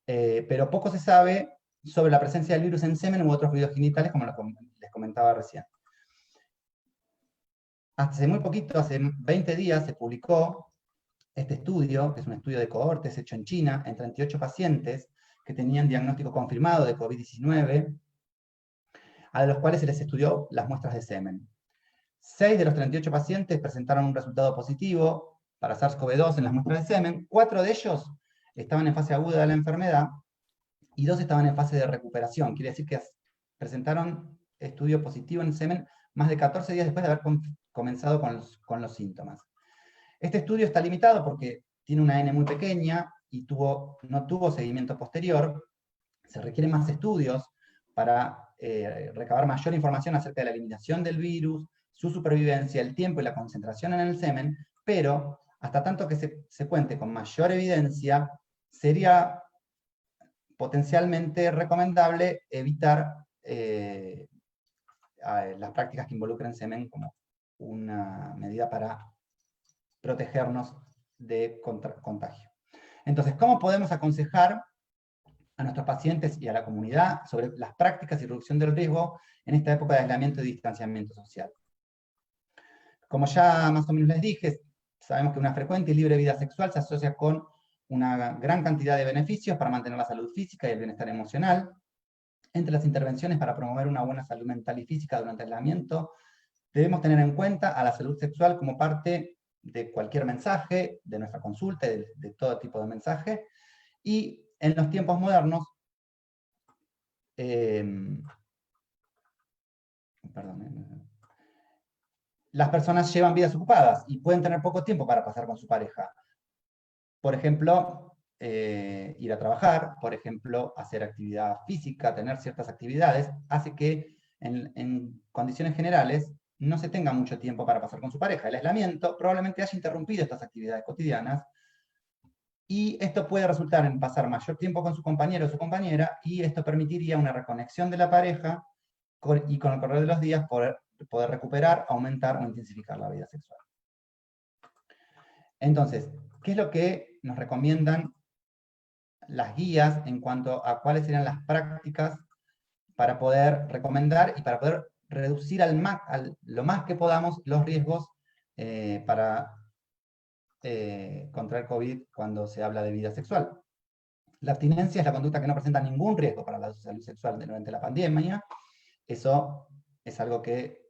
pero poco se sabe sobre la presencia del virus en semen u otros fluidos genitales, como les comentaba recién. Hace muy poquito, hace 20 días, se publicó este estudio, que es un estudio de cohortes hecho en China, en 38 pacientes que tenían diagnóstico confirmado de COVID-19, a los cuales se les estudió las muestras de semen. 6 de los 38 pacientes presentaron un resultado positivo para SARS-CoV-2 en las muestras de semen. 4 de ellos estaban en fase aguda de la enfermedad y 2 estaban en fase de recuperación. Quiere decir que presentaron estudio positivo en semen más de 14 días después de haber comenzado con los síntomas. Este estudio está limitado porque tiene una N muy pequeña y no tuvo seguimiento posterior. Se requieren más estudios para recabar mayor información acerca de la eliminación del virus, su supervivencia, el tiempo y la concentración en el semen, pero hasta tanto que se cuente con mayor evidencia, sería potencialmente recomendable evitar las prácticas que involucren semen como una medida para protegernos de contagio. Entonces, ¿cómo podemos aconsejar a nuestros pacientes y a la comunidad sobre las prácticas y reducción del riesgo en esta época de aislamiento y distanciamiento social? Como ya más o menos les dije, sabemos que una frecuente y libre vida sexual se asocia con una gran cantidad de beneficios para mantener la salud física y el bienestar emocional. Entre las intervenciones para promover una buena salud mental y física durante el aislamiento, debemos tener en cuenta a la salud sexual como parte de cualquier mensaje, de nuestra consulta, de todo tipo de mensaje, y en los tiempos modernos, las personas llevan vidas ocupadas y pueden tener poco tiempo para pasar con su pareja. Por ejemplo, ir a trabajar, por ejemplo, hacer actividad física, tener ciertas actividades, hace que en condiciones generales no se tenga mucho tiempo para pasar con su pareja. El aislamiento probablemente haya interrumpido estas actividades cotidianas, y esto puede resultar en pasar mayor tiempo con su compañero o su compañera, y esto permitiría una reconexión de la pareja, y con el correr de los días poder recuperar, aumentar o intensificar la vida sexual. Entonces, ¿qué es lo que nos recomiendan las guías en cuanto a cuáles serían las prácticas para poder recomendar y para poder reducir lo más que podamos los riesgos para contraer COVID cuando se habla de vida sexual? La abstinencia es la conducta que no presenta ningún riesgo para la salud sexual durante la pandemia. Eso es algo que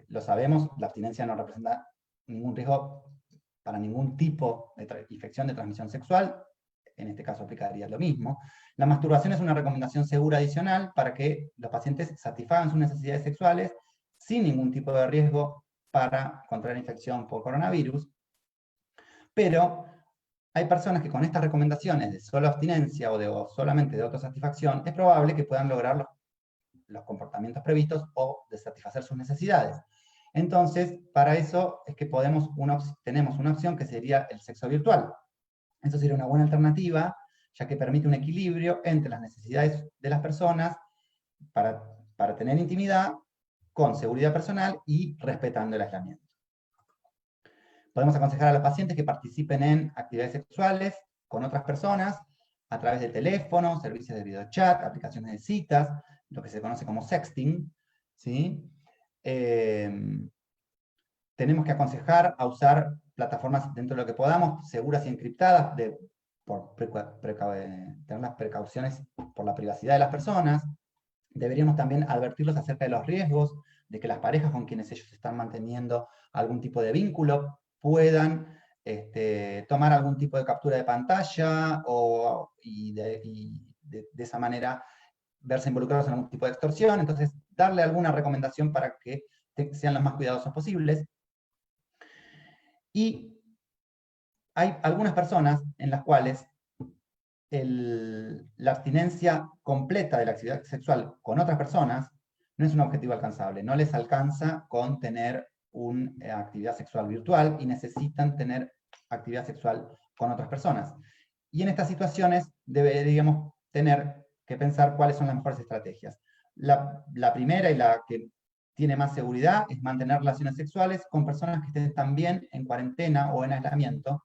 lo sabemos. La abstinencia no representa ningún riesgo para ningún tipo de infección de transmisión sexual. En este caso aplicaría lo mismo. La masturbación es una recomendación segura adicional para que los pacientes satisfagan sus necesidades sexuales sin ningún tipo de riesgo para contraer infección por coronavirus. Pero hay personas que con estas recomendaciones de solo abstinencia o solamente de autosatisfacción, es probable que puedan lograr los comportamientos previstos o de satisfacer sus necesidades. Entonces, para eso es que tenemos una opción que sería el sexo virtual. Eso sería una buena alternativa, ya que permite un equilibrio entre las necesidades de las personas para tener intimidad, con seguridad personal y respetando el aislamiento. Podemos aconsejar a los pacientes que participen en actividades sexuales con otras personas a través de teléfono, servicios de videochat, aplicaciones de citas, lo que se conoce como sexting, ¿sí? Tenemos que aconsejar a usar plataformas dentro de lo que podamos, seguras y encriptadas, tener las precauciones por la privacidad de las personas. Deberíamos también advertirlos acerca de los riesgos de que las parejas con quienes ellos están manteniendo algún tipo de vínculo puedan tomar algún tipo de captura de pantalla y de esa manera verse involucrados en algún tipo de extorsión. Entonces, darle alguna recomendación para que sean los más cuidadosos posibles. Y hay algunas personas en las cuales la abstinencia completa de la actividad sexual con otras personas no es un objetivo alcanzable. No les alcanza con tener una actividad sexual virtual y necesitan tener actividad sexual con otras personas. Y en estas situaciones deberíamos tener que pensar cuáles son las mejores estrategias. La primera y la que tiene más seguridad es mantener relaciones sexuales con personas que estén también en cuarentena o en aislamiento,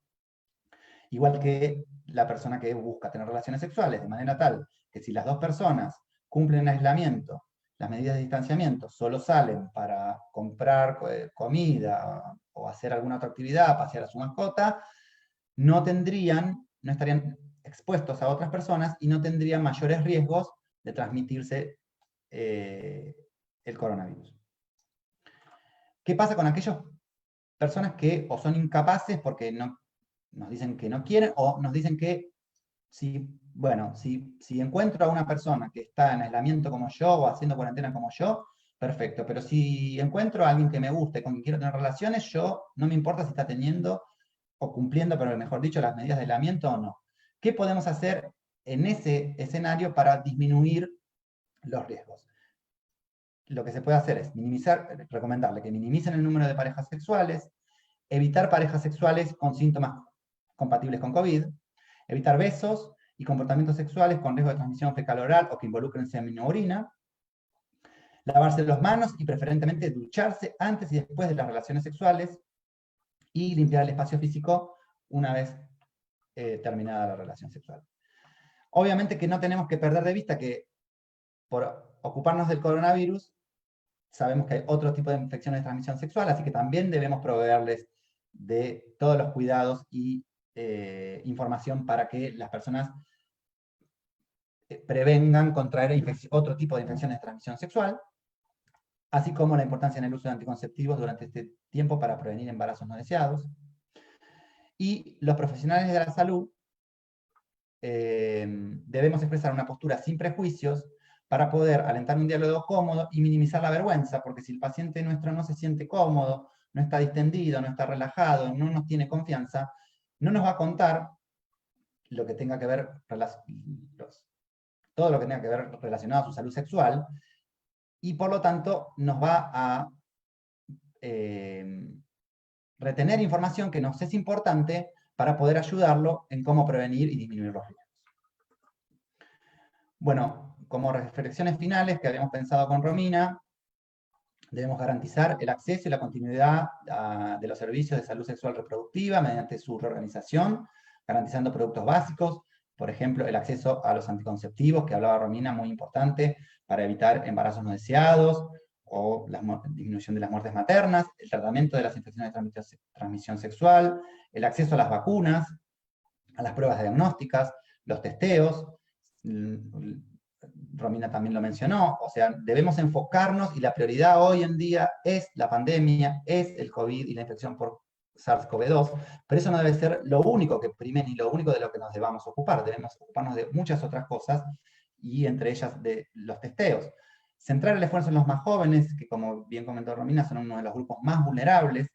igual que la persona que busca tener relaciones sexuales, de manera tal que si las dos personas cumplen aislamiento, las medidas de distanciamiento, solo salen para comprar comida o hacer alguna otra actividad, pasear a su mascota, no estarían expuestos a otras personas y no tendrían mayores riesgos de transmitirse el coronavirus. ¿Qué pasa con aquellas personas que o son incapaces porque nos dicen que no quieren, o nos dicen que si encuentro a una persona que está en aislamiento como yo, o haciendo cuarentena como yo, perfecto, pero si encuentro a alguien que me guste, con quien quiero tener relaciones, yo no me importa si está teniendo o cumpliendo, pero mejor dicho, las medidas de aislamiento o no. ¿Qué podemos hacer en ese escenario para disminuir los riesgos? Lo que se puede hacer es recomendarle que minimicen el número de parejas sexuales, evitar parejas sexuales con síntomas compatibles con COVID, evitar besos y comportamientos sexuales con riesgo de transmisión fecal-oral o que involucren semen o orina, lavarse las manos y preferentemente ducharse antes y después de las relaciones sexuales, y limpiar el espacio físico una vez terminada la relación sexual. Obviamente que no tenemos que perder de vista que por ocuparnos del coronavirus, sabemos que hay otro tipo de infecciones de transmisión sexual, así que también debemos proveerles de todos los cuidados y información para que las personas prevengan contraer otro tipo de infecciones de transmisión sexual, así como la importancia en el uso de anticonceptivos durante este tiempo para prevenir embarazos no deseados. Y los profesionales de la salud debemos expresar una postura sin prejuicios para poder alentar un diálogo cómodo y minimizar la vergüenza, porque si el paciente nuestro no se siente cómodo, no está distendido, no está relajado, no nos tiene confianza, no nos va a contar lo que tenga que ver, todo lo que tenga que ver relacionado a su salud sexual, y por lo tanto nos va a retener información que nos es importante para poder ayudarlo en cómo prevenir y disminuir los riesgos. Bueno, como reflexiones finales que habíamos pensado con Romina, debemos garantizar el acceso y la continuidad de los servicios de salud sexual reproductiva mediante su reorganización, garantizando productos básicos, por ejemplo, el acceso a los anticonceptivos, que hablaba Romina, muy importante, para evitar embarazos no deseados, o la disminución de las muertes maternas, el tratamiento de las infecciones de transmisión sexual, el acceso a las vacunas, a las pruebas diagnósticas, los testeos. Romina también lo mencionó, o sea, debemos enfocarnos y la prioridad hoy en día es la pandemia, es el COVID y la infección por SARS-CoV-2, pero eso no debe ser lo único que prime ni lo único de lo que nos debamos ocupar. Debemos ocuparnos de muchas otras cosas y entre ellas de los testeos. Centrar el esfuerzo en los más jóvenes, que como bien comentó Romina, son uno de los grupos más vulnerables.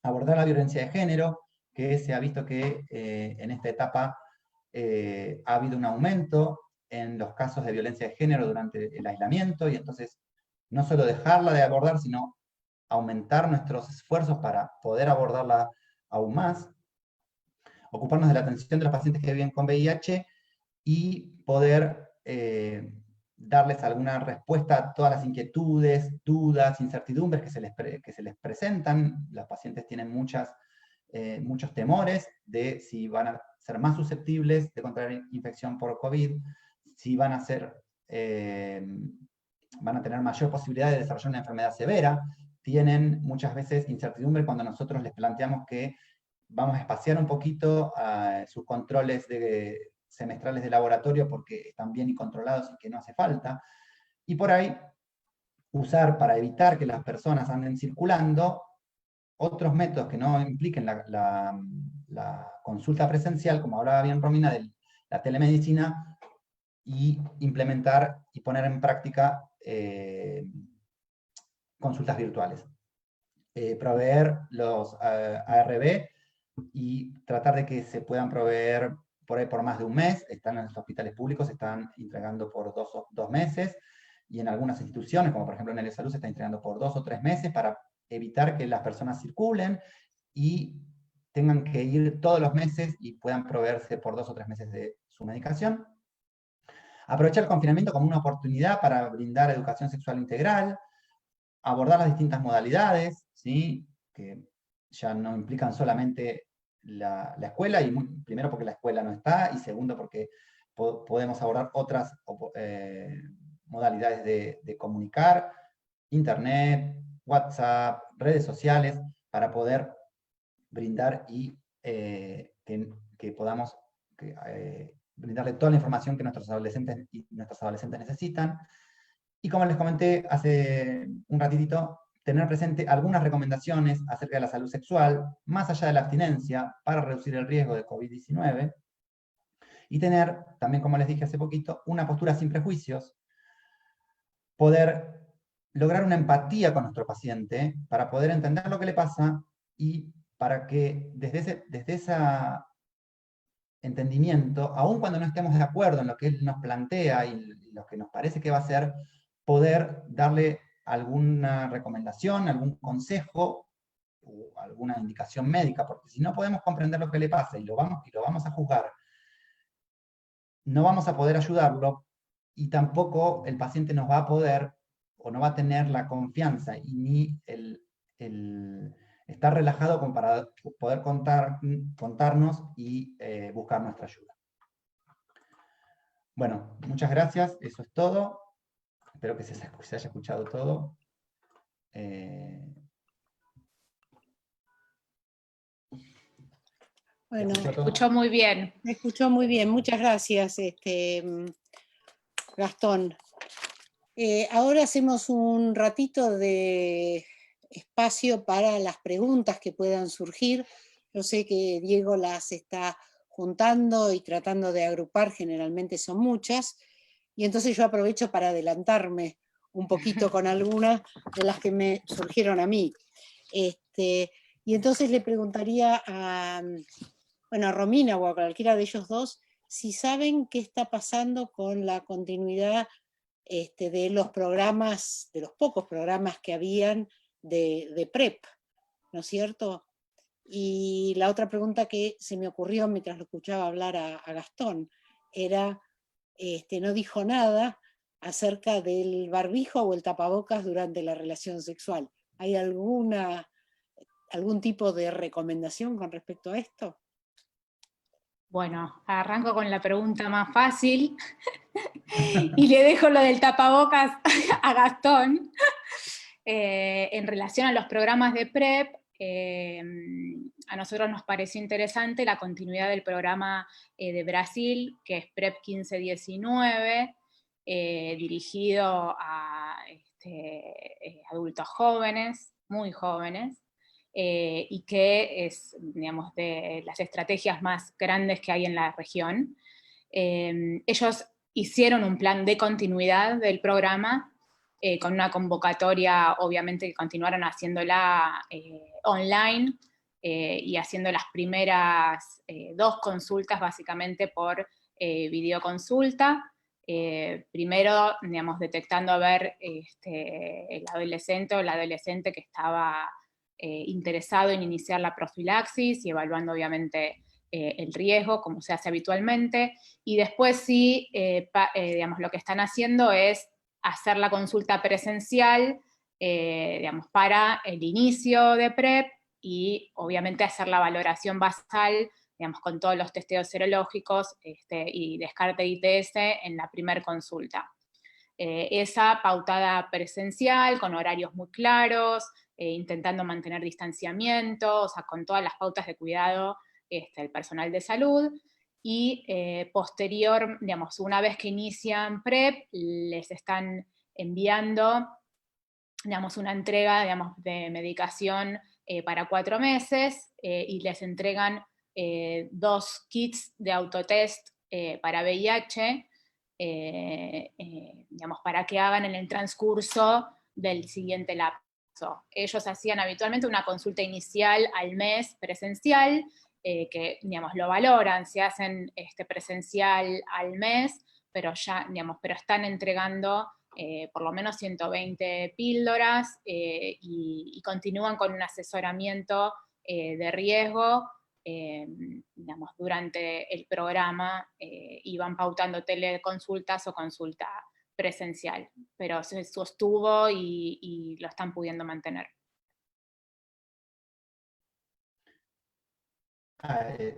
Abordar la violencia de género, que se ha visto que en esta etapa ha habido un aumento en los casos de violencia de género durante el aislamiento, y entonces no solo dejarla de abordar, sino aumentar nuestros esfuerzos para poder abordarla aún más. Ocuparnos de la atención de los pacientes que viven con VIH y poder darles alguna respuesta a todas las inquietudes, dudas, incertidumbres que se les presentan. Los pacientes tienen muchos temores de si van a ser más susceptibles de contraer infección por COVID, si van a tener mayor posibilidad de desarrollar una enfermedad severa. Tienen muchas veces incertidumbre cuando nosotros les planteamos que vamos a espaciar un poquito sus controles semestrales de laboratorio porque están bien y controlados y que no hace falta. Y por ahí, usar para evitar que las personas anden circulando otros métodos que no impliquen la consulta presencial, como hablaba bien Romina, de la telemedicina, y implementar y poner en práctica consultas virtuales. Proveer los ARB y tratar de que se puedan proveer por ahí por más de un mes. Están en los hospitales públicos, se están entregando por dos meses, y en algunas instituciones, como por ejemplo en el de salud, se está entregando por 2 o 3 meses para evitar que las personas circulen y tengan que ir todos los meses y puedan proveerse por 2 o 3 meses de su medicación. Aprovechar el confinamiento como una oportunidad para brindar educación sexual integral, abordar las distintas modalidades, ¿sí? Que ya no implican solamente la escuela, y primero porque la escuela no está, y segundo porque podemos abordar otras modalidades de comunicar, internet, WhatsApp, redes sociales, para poder brindar y que podamos brindarle toda la información que nuestros adolescentes necesitan. Y como les comenté hace un ratitito, tener presente algunas recomendaciones acerca de la salud sexual, más allá de la abstinencia, para reducir el riesgo de COVID-19, y tener, también como les dije hace poquito, una postura sin prejuicios, poder lograr una empatía con nuestro paciente para poder entender lo que le pasa y para que desde ese entendimiento, aun cuando no estemos de acuerdo en lo que él nos plantea y lo que nos parece que va a hacer, poder darle alguna recomendación, algún consejo o alguna indicación médica, porque si no podemos comprender lo que le pasa y lo vamos a juzgar, no vamos a poder ayudarlo y tampoco el paciente nos va a poder o no va a tener la confianza y ni el estar relajado como para poder contarnos y buscar nuestra ayuda. Bueno, muchas gracias, eso es todo. Espero que se haya escuchado todo. Bueno, Se escuchó muy bien. me escuchó muy bien, muchas gracias, Gastón. Ahora hacemos un ratito de espacio para las preguntas que puedan surgir. Yo sé que Diego las está juntando y tratando de agrupar, generalmente son muchas, y entonces yo aprovecho para adelantarme un poquito con algunas de las que me surgieron a mí. Y entonces le preguntaría a Romina o a cualquiera de ellos dos si saben qué está pasando con la continuidad de los programas, de los pocos programas que habían de PrEP, ¿no es cierto? Y la otra pregunta que se me ocurrió mientras lo escuchaba hablar a Gastón era, no dijo nada acerca del barbijo o el tapabocas durante la relación sexual. ¿Hay algún tipo de recomendación con respecto a esto? Bueno, arranco con la pregunta más fácil y le dejo lo del tapabocas a Gastón. En relación a los programas de PrEP, a nosotros nos pareció interesante la continuidad del programa de Brasil, que es PrEP 1519, dirigido a adultos jóvenes, muy jóvenes, y que es, digamos, de las estrategias más grandes que hay en la región. Ellos hicieron un plan de continuidad del programa, con una convocatoria, obviamente, que continuaron haciéndola online, y haciendo las primeras 2 consultas, básicamente, por videoconsulta. Primero, digamos, detectando a ver el adolescente o la adolescente que estaba interesado en iniciar la profilaxis y evaluando, obviamente, el riesgo, como se hace habitualmente, y después sí, digamos, lo que están haciendo es hacer la consulta presencial, digamos, para el inicio de PrEP, y obviamente hacer la valoración basal, digamos, con todos los testeos serológicos y descarte de ITS en la primera consulta. Esa pautada presencial, con horarios muy claros, intentando mantener distanciamiento, o sea, con todas las pautas de cuidado el personal de salud, y posterior, digamos, una vez que inician PrEP, les están enviando, digamos, una entrega, digamos, de medicación para 4 meses, y les entregan 2 kits de autotest para VIH, digamos, para que hagan en el transcurso del siguiente lapso. Ellos hacían habitualmente una consulta inicial al mes presencial, que, digamos, lo valoran, se hacen presencial al mes, pero ya, digamos, pero están entregando por lo menos 120 píldoras, y continúan con un asesoramiento de riesgo, digamos, durante el programa, y van pautando teleconsultas o consulta presencial, pero se sostuvo y lo están pudiendo mantener.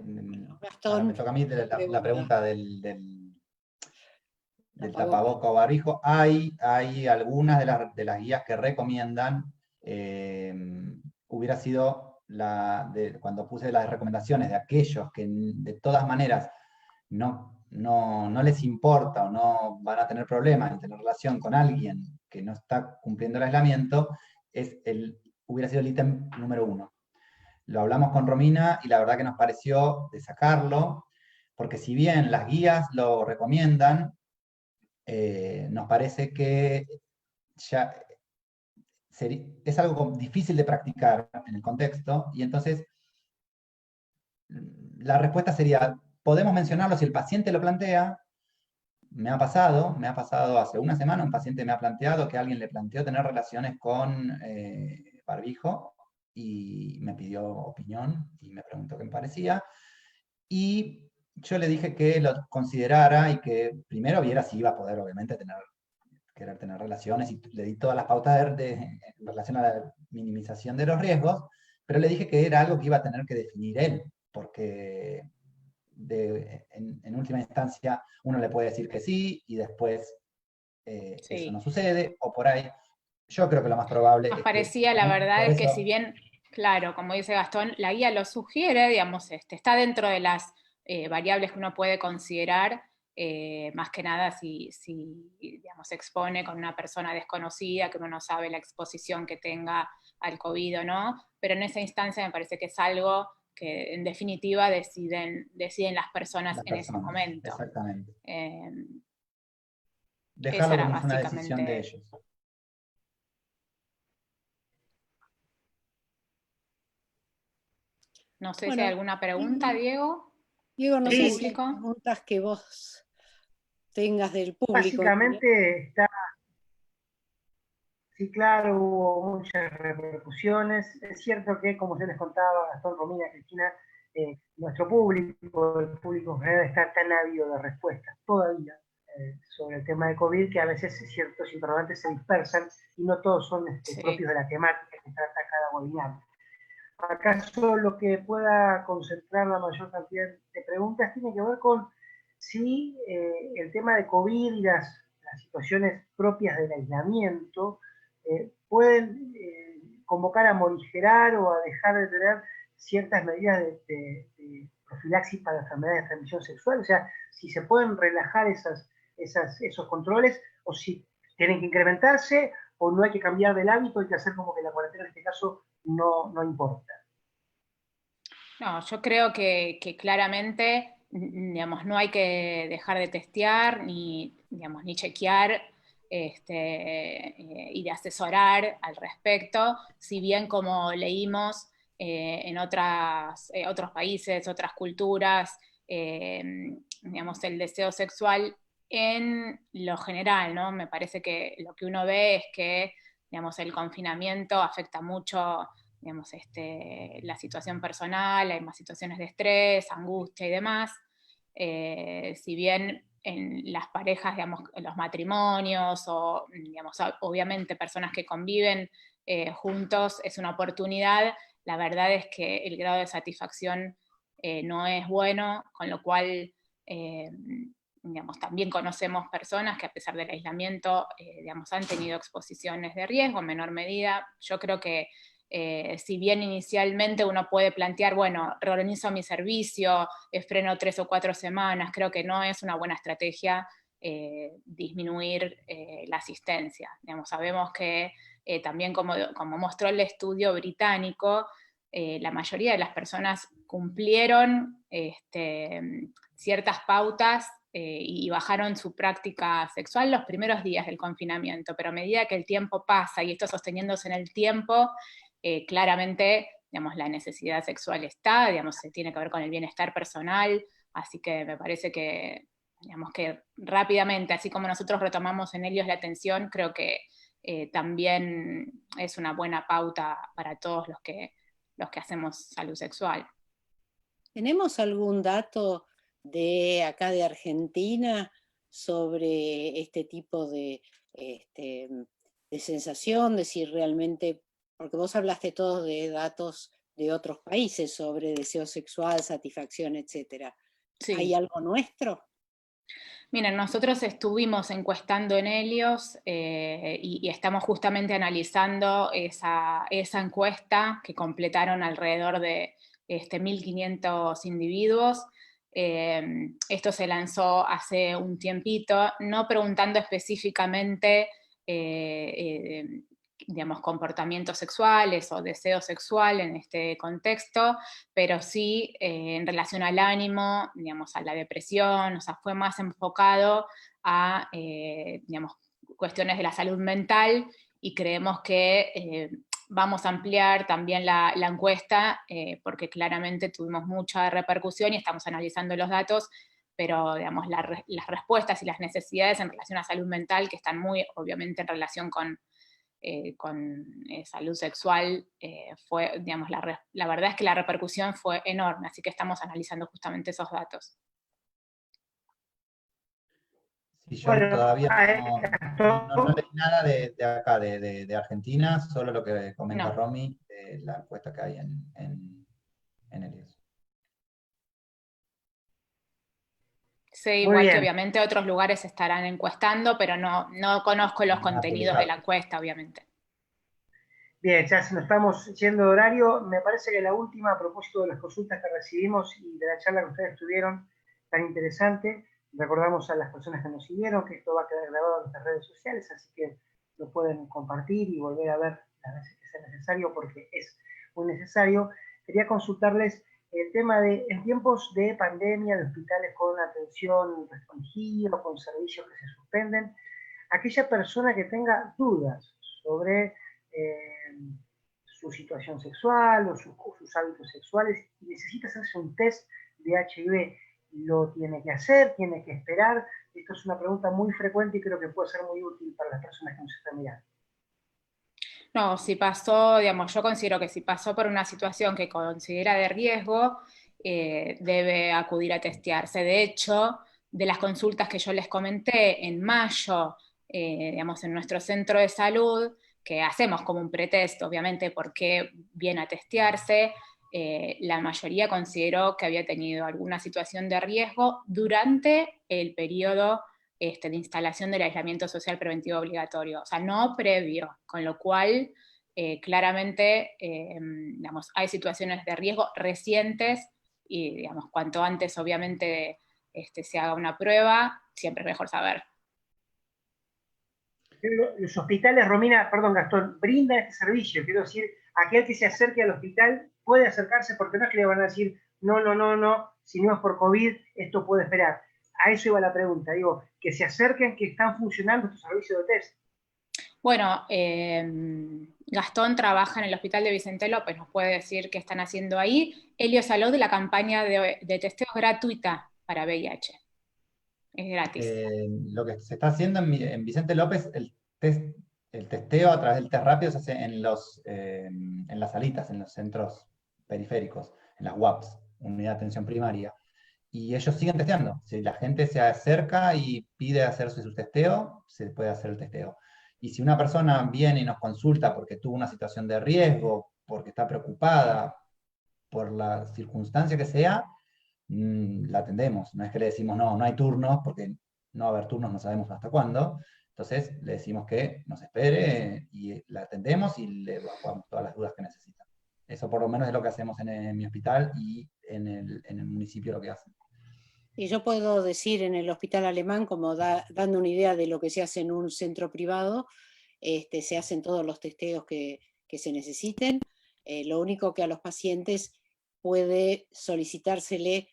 Me toca a mí la pregunta del tapaboca o barbijo. Hay algunas de las guías que recomiendan, hubiera sido cuando puse las recomendaciones de aquellos que de todas maneras no les importa o no van a tener problemas en tener relación con alguien que no está cumpliendo el aislamiento, hubiera sido el ítem número 1. Lo hablamos con Romina y la verdad que nos pareció de sacarlo, porque si bien las guías lo recomiendan, nos parece que ya es algo difícil de practicar en el contexto, y entonces la respuesta sería, podemos mencionarlo si el paciente lo plantea. Me ha pasado hace una semana, un paciente me ha planteado que alguien le planteó tener relaciones con barbijo, y me pidió opinión, y me preguntó qué me parecía, y yo le dije que lo considerara, y que primero viera si iba a poder, obviamente, querer tener relaciones, y le di todas las pautas en relación a la minimización de los riesgos, pero le dije que era algo que iba a tener que definir él, porque en última instancia uno le puede decir que sí, y después eso no sucede, o por ahí. Yo creo que lo más probable Nos es parecía, que, la verdad por es que eso, si bien, claro, como dice Gastón, la guía lo sugiere, digamos, está dentro de las variables que uno puede considerar, más que nada si, digamos, se expone con una persona desconocida, que uno no sabe la exposición que tenga al COVID o no, pero en esa instancia me parece que es algo que en definitiva deciden las personas en ese momento. exactamente. Esa Dejarlo era como es una decisión de básicamente. ellos. No sé si hay Bueno, alguna pregunta, Diego. Diego, no ¿Del sé si hay público? preguntas que vos tengas del público. Básicamente está, sí, claro, hubo muchas repercusiones. Es cierto que, como se les contaba Gastón, Romina, Cristina, nuestro público, el público en general, está tan ávido de respuestas todavía sobre el tema de COVID, que a veces ciertos interrogantes se dispersan y no todos son Sí. propios de la temática que trata cada webinar. ¿Acaso lo que pueda concentrar la mayor cantidad de preguntas tiene que ver con si el tema de COVID y las situaciones propias del aislamiento pueden convocar a morigerar o a dejar de tener ciertas medidas de profilaxis para enfermedades de transmisión sexual? O sea, si se pueden relajar esos controles, o si tienen que incrementarse, o no hay que cambiar del hábito, hay que hacer como que la cuarentena en este caso no importa. No, yo creo que claramente, digamos, no hay que dejar de testear ni, digamos, ni chequear y de asesorar al respecto, si bien como leímos en otros países, otras culturas, digamos, el deseo sexual en lo general, ¿no? Me parece que lo que uno ve es que, digamos, el confinamiento afecta mucho, digamos, la situación personal, hay más situaciones de estrés, angustia y demás. Si bien en las parejas, digamos, en los matrimonios o, digamos, obviamente personas que conviven juntos es una oportunidad, la verdad es que el grado de satisfacción no es bueno, con lo cual, digamos, también conocemos personas que a pesar del aislamiento, digamos, han tenido exposiciones de riesgo en menor medida. Yo creo que si bien inicialmente uno puede plantear, bueno, reorganizo mi servicio, freno 3 o 4 semanas, creo que no es una buena estrategia disminuir la asistencia. Digamos, sabemos que también como mostró el estudio británico, la mayoría de las personas cumplieron ciertas pautas y bajaron su práctica sexual los primeros días del confinamiento, pero a medida que el tiempo pasa y esto sosteniéndose en el tiempo, claramente, digamos, la necesidad sexual está, digamos, se tiene que ver con el bienestar personal, así que me parece que, digamos, que rápidamente, así como nosotros retomamos en Helios la atención, creo que también es una buena pauta para todos los que hacemos salud sexual. ¿Tenemos algún dato de acá de Argentina sobre este tipo de sensación, de si realmente, porque vos hablaste todos de datos de otros países sobre deseo sexual, satisfacción, etcétera? Sí. ¿Hay algo nuestro? Miren, nosotros estuvimos encuestando en Helios y estamos justamente analizando esa encuesta que completaron alrededor de 1.500 individuos. Esto se lanzó hace un tiempito, no preguntando específicamente digamos, comportamientos sexuales o deseo sexual en este contexto, pero sí en relación al ánimo, digamos, a la depresión, o sea, fue más enfocado a, digamos, cuestiones de la salud mental y creemos que vamos a ampliar también la encuesta, porque claramente tuvimos mucha repercusión y estamos analizando los datos, pero digamos, las respuestas y las necesidades en relación a salud mental, que están muy obviamente en relación con salud sexual, digamos, la verdad es que la repercusión fue enorme, así que estamos analizando justamente esos datos. Sí, yo Bueno, todavía Gastón, no leí nada de acá, de Argentina, solo lo que comenta No. Romy, de la encuesta que hay en el IES. Sé muy igual que bien. obviamente otros lugares estarán encuestando, pero no conozco los Van a contenidos de publicar. la encuesta, obviamente. Bien, ya se nos estamos yendo de horario. Me parece que la última, a propósito de las consultas que recibimos y de la charla que ustedes tuvieron, tan interesante, recordamos a las personas que nos siguieron que esto va a quedar grabado en nuestras redes sociales, así que lo pueden compartir y volver a ver las veces que sea necesario, porque es muy necesario. Quería consultarles el tema de, en tiempos de pandemia, de hospitales con atención restringida, con servicios que se suspenden, aquella persona que tenga dudas sobre su situación sexual o sus hábitos sexuales y necesita hacerse un test de HIV, ¿lo tiene que hacer? ¿Tiene que esperar? Esto es una pregunta muy frecuente y creo que puede ser muy útil para las personas que nos están mirando. No, si pasó, digamos, yo considero que si pasó por una situación que considera de riesgo, debe acudir a testearse. De hecho, de las consultas que yo les comenté en mayo, digamos, en nuestro centro de salud, que hacemos como un pretest, obviamente, porque viene a testearse, la mayoría consideró que había tenido alguna situación de riesgo durante el periodo de instalación del aislamiento social preventivo obligatorio, o sea, no previo, con lo cual claramente digamos, hay situaciones de riesgo recientes y digamos, cuanto antes obviamente se haga una prueba, siempre es mejor saber. Los hospitales, Romina, perdón Gastón, brindan este servicio, quiero decir, aquel que se acerque al hospital puede acercarse porque no es que le van a decir, no, si no es por COVID, esto puede esperar. A eso iba la pregunta, digo, que se acerquen, que están funcionando estos servicios de test. Bueno, Gastón trabaja en el Hospital de Vicente López, nos puede decir qué están haciendo ahí. Elio Salud, la campaña de testeo gratuita para VIH. Es gratis. Lo que se está haciendo en Vicente López, el testeo a través del test rápido se hace en las salitas, en los centros periféricos, en las UAPs, Unidad de Atención Primaria. Y ellos siguen testeando. Si la gente se acerca y pide hacerse su testeo, se puede hacer el testeo. Y si una persona viene y nos consulta porque tuvo una situación de riesgo, porque está preocupada, por la circunstancia que sea, la atendemos. No es que le decimos, no hay turnos, porque no va a haber turnos, no sabemos hasta cuándo. Entonces le decimos que nos espere y la atendemos y le evacuamos todas las dudas que necesita. Eso por lo menos es lo que hacemos en mi hospital y en el municipio lo que hacen. Y yo puedo decir en el Hospital Alemán, como dando una idea de lo que se hace en un centro privado, se hacen todos los testeos que se necesiten. Lo único que a los pacientes puede solicitársele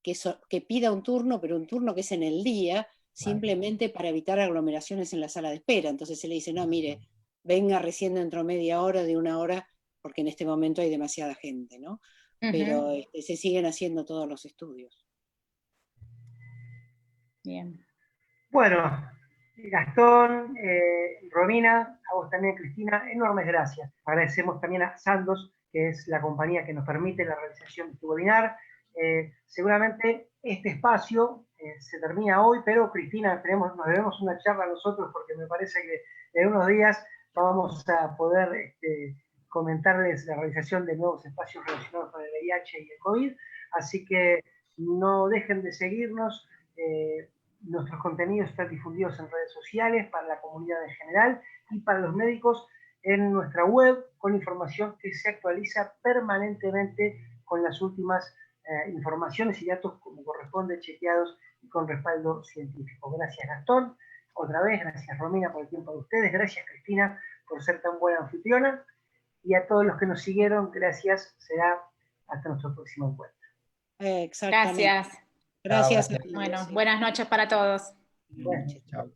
que pida un turno, pero un turno que es en el día, simplemente para evitar aglomeraciones en la sala de espera. Entonces se le dice, no, mire, venga recién dentro media hora, de una hora, porque en este momento hay demasiada gente, ¿no? Pero se siguen haciendo todos los estudios. Bien. Bueno, Gastón, Romina, a vos también, Cristina, enormes gracias. Agradecemos también a Sandoz, que es la compañía que nos permite la realización de este webinar. Seguramente este espacio se termina hoy, pero Cristina, nos debemos una charla nosotros porque me parece que en unos días vamos a poder comentarles la realización de nuevos espacios relacionados con el VIH y el COVID. Así que no dejen de seguirnos. Nuestros contenidos están difundidos en redes sociales para la comunidad en general y para los médicos en nuestra web con información que se actualiza permanentemente con las últimas informaciones y datos como corresponde, chequeados y con respaldo científico. Gracias Gastón, otra vez, gracias Romina por el tiempo de ustedes, gracias Cristina por ser tan buena anfitriona y a todos los que nos siguieron, gracias, será hasta nuestro próximo encuentro. Exactamente. Gracias. Gracias. Gracias. Bueno, buenas noches para todos. Buenas noches. Chao.